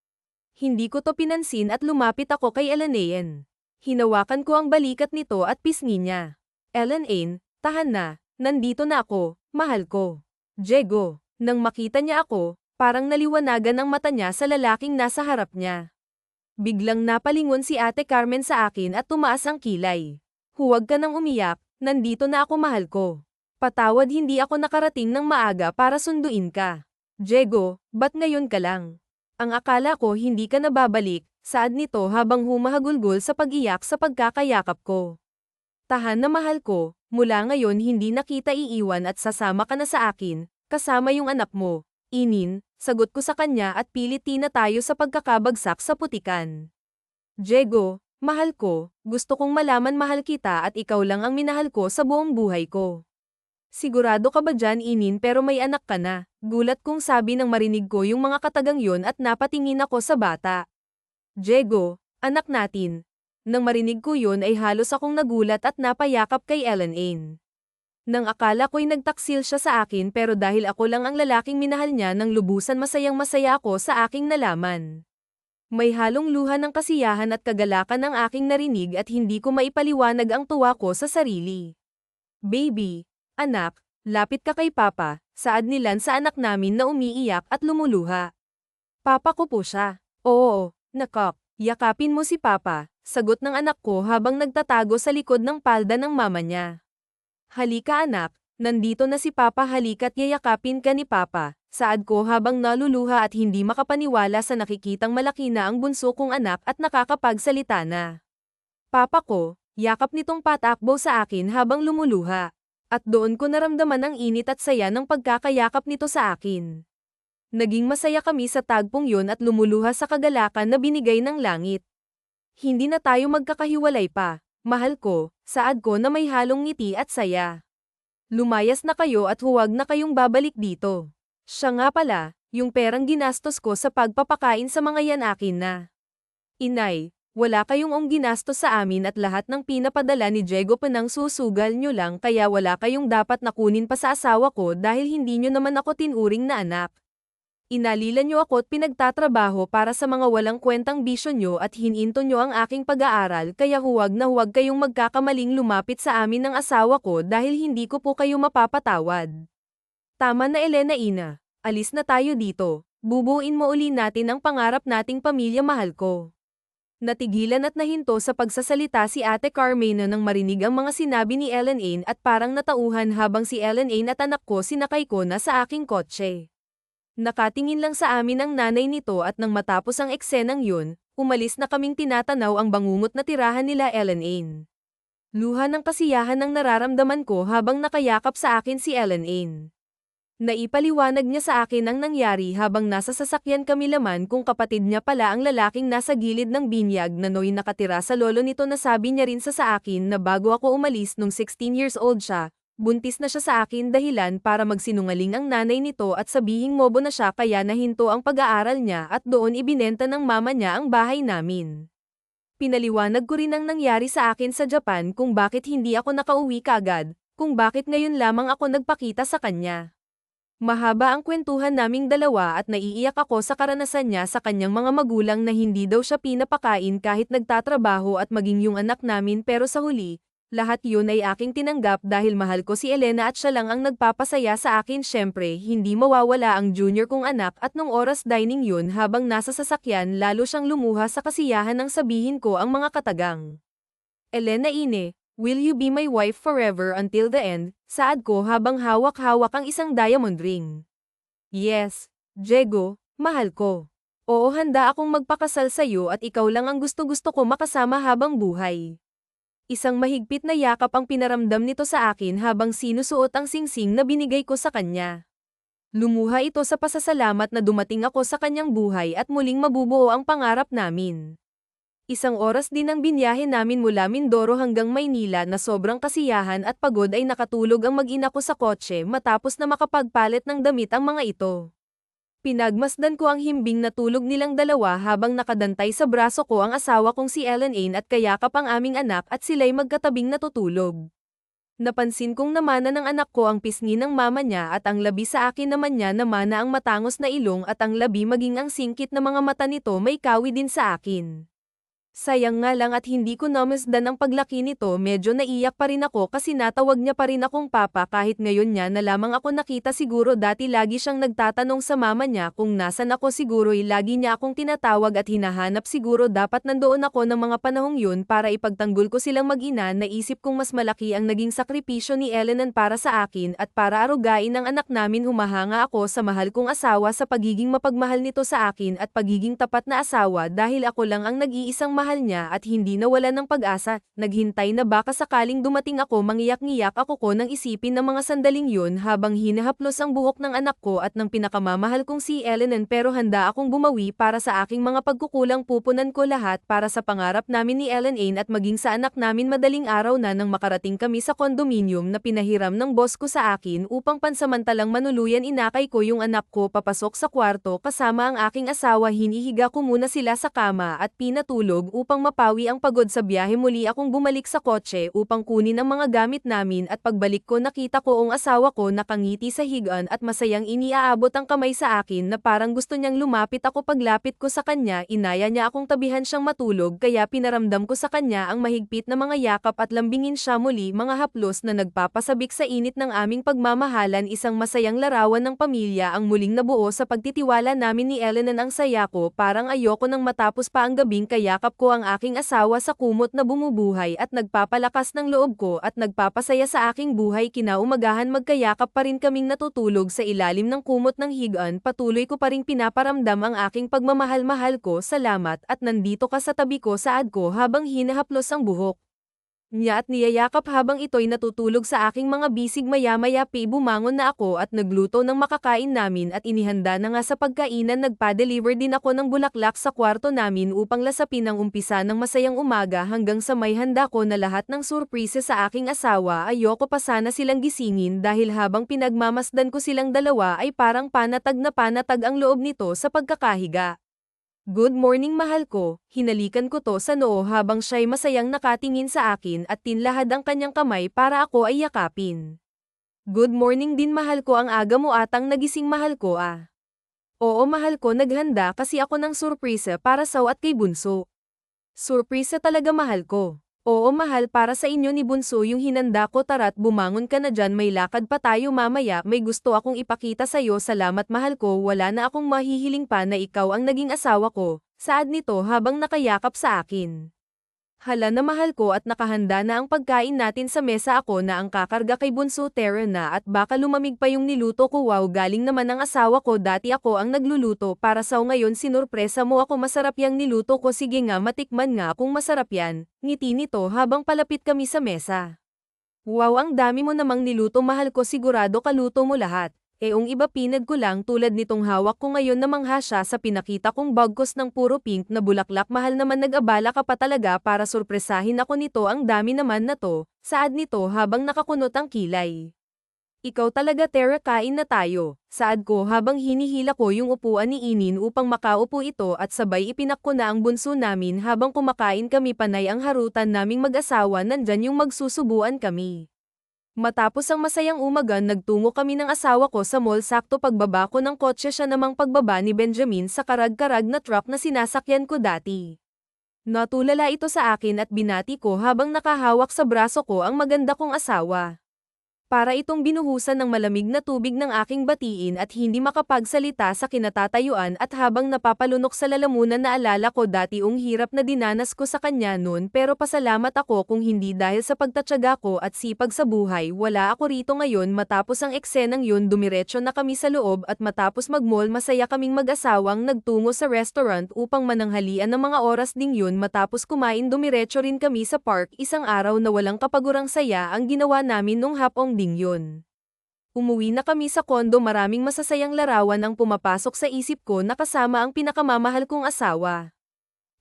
Hindi ko to pinansin at lumapit ako kay Ellen Ine. Hinawakan ko ang balikat nito at pisngi niya. Ellen Ine, tahan na, nandito na ako, mahal ko. Diego, nang makita niya ako, parang naliwanagan ang mata niya sa lalaking nasa harap niya. Biglang napalingon si Ate Carmen sa akin at tumaas ang kilay. Huwag ka nang umiyak, nandito na ako mahal ko. Patawad hindi ako nakarating ng maaga para sunduin ka. Diego, ba't ngayon ka lang? Ang akala ko hindi ka nababalik, saad nito habang humahagulgol sa pag-iyak sa pagkakayakap ko. Tahan na mahal ko, mula ngayon hindi na kita iiwan at sasama ka na sa akin, kasama yung anak mo. Inin, sagot ko sa kanya at piliti na tayo sa pagkakabagsak sa putikan. Diego, mahal ko, gusto kong malaman mahal kita at ikaw lang ang minahal ko sa buong buhay ko. Sigurado ka ba dyan Inin pero may anak ka na? Gulat kong sabi nang marinig ko yung mga katagang yon at napatingin ako sa bata. Diego, anak natin. Nang marinig ko yun ay halos akong nagulat at napayakap kay Ellen Ine. Nang akala ko'y nagtaksil siya sa akin pero dahil ako lang ang lalaking minahal niya nang lubusan masayang masaya ako sa aking nalaman. May halong luha ng kasiyahan at kagalakan ang aking narinig at hindi ko maipaliwanag ang tuwa ko sa sarili. Baby, anak, lapit ka kay Papa, saad nilan sa anak namin na umiiyak at lumuluha. Papa ko po siya. Oo, nakak, yakapin mo si Papa, sagot ng anak ko habang nagtatago sa likod ng palda ng mama niya. Halika anak, nandito na si Papa halika't yayakapin ka ni Papa, saad ko habang naluluha at hindi makapaniwala sa nakikitang malaki na ang bunso kong anak at nakakapagsalita na. Papa ko, yakap nitong patakbo sa akin habang lumuluha. At doon ko naramdaman ang init at saya ng pagkakayakap nito sa akin. Naging masaya kami sa tagpong yun at lumuluha sa kagalakan na binigay ng langit. Hindi na tayo magkakahiwalay pa. Mahal ko, saad ko na may halong ngiti at saya. Lumayas na kayo at huwag na kayong babalik dito. Siya nga pala, yung perang ginastos ko sa pagpapakain sa mga yan akin na. Inay, wala kayong ginastos sa amin at lahat ng pinapadala ni Diego panang susugal nyo lang kaya wala kayong dapat nakunin pa sa asawa ko dahil hindi nyo naman ako tinuring na anak. Inalila nyo ako at pinagtatrabaho para sa mga walang kwentang bisyo nyo at hininto nyo ang aking pag-aaral kaya huwag na huwag kayong magkakamaling lumapit sa amin ng asawa ko dahil hindi ko po kayo mapapatawad. Tama na Elena Ina, alis na tayo dito, bubuin mo uli natin ang pangarap nating pamilya mahal ko. Natigilan at nahinto sa pagsasalita si Ate Carmena nang marinig ang mga sinabi ni Ellen Ain at parang natauhan habang si Ellen Ain at anak ko sinakay ko na sa aking kotse. Nakatingin lang sa amin ang nanay nito at nang matapos ang eksenang yun, umalis na kaming tinatanaw ang bangungot na tirahan nila Ellen Ain. Luha ng kasiyahan ang nararamdaman ko habang nakayakap sa akin si Ellen Ain. Naipaliwanag niya sa akin ang nangyari habang nasa sasakyan kami laman kung kapatid niya pala ang lalaking nasa gilid ng binyag na noy nakatira sa lolo nito na sabi niya rin sa akin na bago ako umalis nung 16 years old siya, buntis na siya sa akin dahilan para magsinungaling ang nanay nito at sabihing mobo na siya kaya nahinto ang pag-aaral niya at doon ibinenta ng mama niya ang bahay namin. Pinaliwanag ko rin ang nangyari sa akin sa Japan kung bakit hindi ako nakauwi kaagad, kung bakit ngayon lamang ako nagpakita sa kanya. Mahaba ang kwentuhan naming dalawa at naiiyak ako sa karanasan niya sa kanyang mga magulang na hindi daw siya pinapakain kahit nagtatrabaho at maging yung anak namin pero sa huli, lahat yun ay aking tinanggap dahil mahal ko si Elena at siya lang ang nagpapasaya sa akin syempre hindi mawawala ang junior kong anak at nung oras dining yun habang nasa sasakyan lalo siyang lumuha sa kasiyahan nang sabihin ko ang mga katagang. Elena Ine, will you be my wife forever until the end? Saad ko habang hawak-hawak ang isang diamond ring. Yes, Diego, mahal ko. Oo handa akong magpakasal sa iyo at ikaw lang ang gusto-gusto ko makasama habang buhay. Isang mahigpit na yakap ang pinaramdam nito sa akin habang sinusuot ang singsing na binigay ko sa kanya. Lumuha ito sa pasasalamat na dumating ako sa kanyang buhay at muling mabubuo ang pangarap namin. Isang oras din ang binyahe namin mula Mindoro hanggang Maynila na sobrang kasiyahan at pagod ay nakatulog ang mag-ina ko sa kotse matapos na makapagpalit ng damit ang mga ito. Pinagmasdan ko ang himbing na tulog nilang dalawa habang nakadantay sa braso ko ang asawa kong si Ellen Ain at kayakap ang aming anak at sila'y magkatabing natutulog. Napansin kong namana ng anak ko ang pisngi ng mama niya at ang labi sa akin naman niya namana ang matangos na ilong at ang labi maging ang singkit na mga mata nito may kawi din sa akin. Sayang nga lang at hindi ko namasdan ang paglaki nito medyo naiyak pa rin ako kasi natawag niya pa rin akong papa kahit ngayon niya na lamang ako nakita siguro dati lagi siyang nagtatanong sa mama niya kung nasan ako siguro lagi niya akong tinatawag at hinahanap siguro dapat nandoon ako ng mga panahong yun para ipagtanggol ko silang mag-ina naisip kong mas malaki ang naging sakripisyo ni Elenan para sa akin at para arugain ang anak namin humahanga ako sa mahal kong asawa sa pagiging mapagmahal nito sa akin at pagiging tapat na asawa dahil ako lang ang nag-iisang mahal niya at hindi nawala ng pag-asa, naghintay na baka sakaling dumating ako mangiyak-ngiyak ako ko nang isipin ng mga sandaling yun habang hinahaplos ang buhok ng anak ko at ng pinakamamahal kong si Elenan pero handa akong bumawi para sa aking mga pagkukulang pupunan ko lahat para sa pangarap namin ni Ellen Ain at maging sa anak namin madaling araw na nang makarating kami sa kondominium na pinahiram ng boss ko sa akin upang pansamantalang manuluyan inakay ko yung anak ko papasok sa kwarto kasama ang aking asawa hinihiga ko muna sila sa kama at pinatulog upang mapawi ang pagod sa biyahe muli akong bumalik sa kotse upang kunin ang mga gamit namin at pagbalik ko nakita ko ang asawa ko nakangiti sa higaan at masayang iniaabot ang kamay sa akin na parang gusto niyang lumapit ako paglapit ko sa kanya inaya niya akong tabihan siyang matulog kaya pinaramdam ko sa kanya ang mahigpit na mga yakap at lambingin siya muli mga haplos na nagpapasabik sa init ng aming pagmamahalan isang masayang larawan ng pamilya ang muling nabuo sa pagtitiwala namin ni Elenan ang saya ko parang ayoko nang matapos pa ang gabing kayakap ko ang aking asawa sa kumot na bumubuhay at nagpapalakas ng loob ko at nagpapasaya sa aking buhay kinaumagahan magkayakap pa rin kaming natutulog sa ilalim ng kumot ng higaan patuloy ko pa rin pinaparamdam ang aking pagmamahal-mahal ko salamat at nandito ka sa tabi ko saad ko habang hinahaplos ang buhok niya at niyayakap habang ito'y natutulog sa aking mga bisig. Maya-maya bumangon na ako at nagluto ng makakain namin at inihanda na nga sa pagkainan. Nagpa-deliver din ako ng bulaklak sa kwarto namin upang lasapin ang umpisa ng masayang umaga hanggang sa may handa ko na lahat ng surprise sa aking asawa. Ayoko pa sana silang gisingin dahil habang pinagmamasdan ko silang dalawa ay parang panatag na panatag ang loob nito sa pagkakahiga. Good morning mahal ko, hinalikan ko to sa noo habang siya'y masayang nakatingin sa akin at tinlahad ang kanyang kamay para ako ay yakapin. Good morning din mahal ko, ang aga mo atang nagising mahal ko ah. Oo mahal ko, naghanda kasi ako ng surpresa para sa at kay Bunso. Surpresa talaga mahal ko. Oo mahal, para sa inyo ni Bunso yung hinanda ko. Tara't bumangon ka na dyan, may lakad pa tayo mamaya, may gusto akong ipakita sa'yo. Salamat mahal ko, wala na akong mahihiling pa na ikaw ang naging asawa ko, saad nito habang nakayakap sa akin. Hala na mahal ko, at nakahanda na ang pagkain natin sa mesa. Ako na ang kakarga kay Bunso, tara na, at baka lumamig pa yung niluto ko. Wow, galing naman ang asawa ko, dati ako ang nagluluto para sa ngayon sinurpresa mo ako. Masarap yang niluto ko, sige nga matikman nga kung masarap yan, ngiti nito habang palapit kami sa mesa. Wow, ang dami mo namang niluto mahal ko, sigurado kaluto mo lahat. Yung iba pinad ko lang, tulad nitong hawak ko ngayon. Namangha siya sa pinakita kong bagkos ng puro pink na bulaklak. Mahal naman, nag-abala ka pa talaga para surpresahin ako nito, ang dami naman na to, saad nito habang nakakunot ang kilay. Ikaw talaga Tara, kain na tayo, saad ko habang hinihila ko yung upuan ni Inin upang makaupo ito at sabay ipinakko na ang bunso namin. Habang kumakain kami, panay ang harutan naming mag-asawa, nandyan yung magsusubuan kami. Matapos ang masayang umaga, nagtungo kami ng asawa ko sa mall. Sakto pagbaba ko ng kotse, siya namang pagbaba ni Benjamin sa karag-karag na truck na sinasakyan ko dati. Natulala ito sa akin at binati ko habang nakahawak sa braso ko ang maganda kong asawa. Para itong binuhusan ng malamig na tubig ng aking batiin at hindi makapagsalita sa kinatatayuan. At habang napapalunok sa lalamunan, naalala ko dati yung hirap na dinanas ko sa kanya noon, pero pasalamat ako kung hindi dahil sa pagtatyaga ko at sipag sa buhay, wala ako rito ngayon. Matapos ang eksenang yun, dumiretso na kami sa loob at matapos mag-mall, masaya kaming mag-asawang nagtungo sa restaurant upang mananghalian ng mga oras ding yun. Matapos kumain, dumiretso rin kami sa park. Isang araw na walang kapagurang saya ang ginawa namin nung hapong ding yun. Umuwi na kami sa kondo, maraming masasayang larawan ang pumapasok sa isip ko na kasama ang pinakamamahal kong asawa.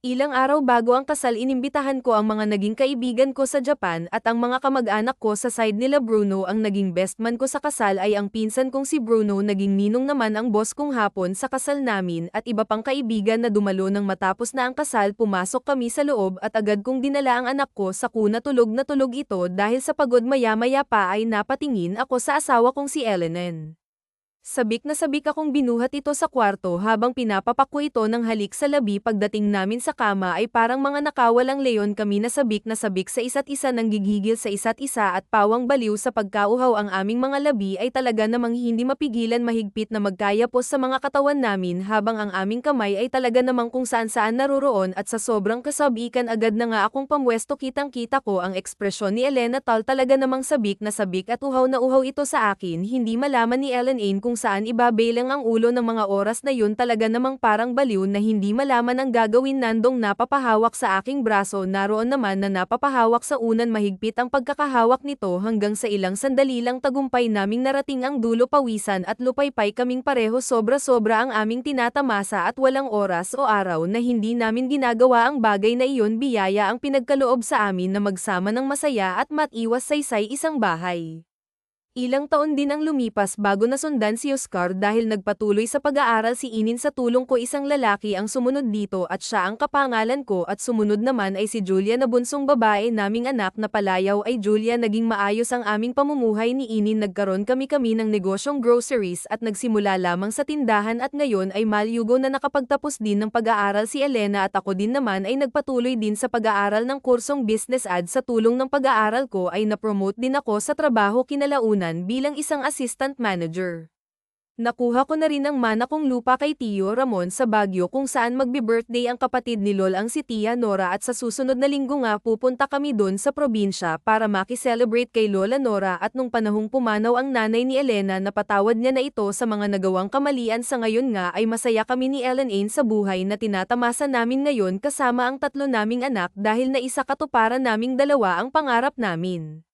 Ilang araw bago ang kasal, inimbitahan ko ang mga naging kaibigan ko sa Japan at ang mga kamag-anak ko sa side nila. Bruno, ang naging best man ko sa kasal ay ang pinsan kong si Bruno, naging ninong naman ang boss kong hapon sa kasal namin, at iba pang kaibigan na dumalo. Nang matapos na ang kasal, pumasok kami sa loob at agad kong dinala ang anak ko sa kuna. Tulog na tulog ito dahil sa pagod. Maya-maya pa ay napatingin ako sa asawa kong si Elenan. Sabik na sabik akong binuhat ito sa kwarto habang pinapapak ko ito ng halik sa labi. Pagdating namin sa kama ay parang mga nakawalang leon kami, na sabik sa isa't isa, nang gigigil sa isa't isa at pawang baliw sa pagkauhaw. Ang aming mga labi ay talaga namang hindi mapigilan, mahigpit na magkayapos sa mga katawan namin habang ang aming kamay ay talaga namang kung saan-saan naroroon. At sa sobrang kasabikan, agad na nga akong pamwesto. Kitang-kita ko ang ekspresyon ni Elena, talaga namang sabik na sabik at uhaw na uhaw ito sa akin. Hindi malaman ni Ellen kung saan ibabelang ang ulo ng mga oras na yun. Talaga namang parang baliw na hindi malaman ang gagawin. Nandong napapahawak sa aking braso, naroon naman na napapahawak sa unan. Mahigpit ang pagkakahawak nito hanggang sa ilang sandali lang tagumpay naming narating ang dulo. Pawisan at lupaypay kaming pareho, sobra-sobra ang aming tinatamasa at walang oras o araw na hindi namin ginagawa ang bagay na iyon. Biyaya ang pinagkaloob sa amin na magsama ng masaya at matiwas saysay isang bahay. Ilang taon din ang lumipas bago nasundan si Oscar dahil nagpatuloy sa pag-aaral si Inin. Sa tulong ko, isang lalaki ang sumunod dito at siya ang kapangalan ko, at sumunod naman ay si Julia na bunsong babae naming anak na palayaw ay Julia. Naging maayos ang aming pamumuhay ni Inin. Nagkaroon kami ng negosyong groceries at nagsimula lamang sa tindahan, at ngayon ay malyugo na nakapagtapos din ng pag-aaral si Elena, at ako din naman ay nagpatuloy din sa pag-aaral ng kursong business ad. Sa tulong ng pag-aaral ko ay na-promote din ako sa trabaho kinalaunan bilang isang assistant manager. Nakuha ko na rin ang mana kong lupa kay Tio Ramon sa Baguio kung saan magbi-birthday ang kapatid ni Lol ang si Tia Nora at sa susunod na linggo nga pupunta kami doon sa probinsya para makiselebrate kay Lola Nora at nung panahong pumanaw ang nanay ni Elena napatawad niya na ito sa mga nagawang kamalian sa ngayon nga ay masaya kami ni Ellen Ain sa buhay na tinatamasa namin ngayon kasama ang tatlo naming anak dahil na isa katuparan naming dalawa ang pangarap namin.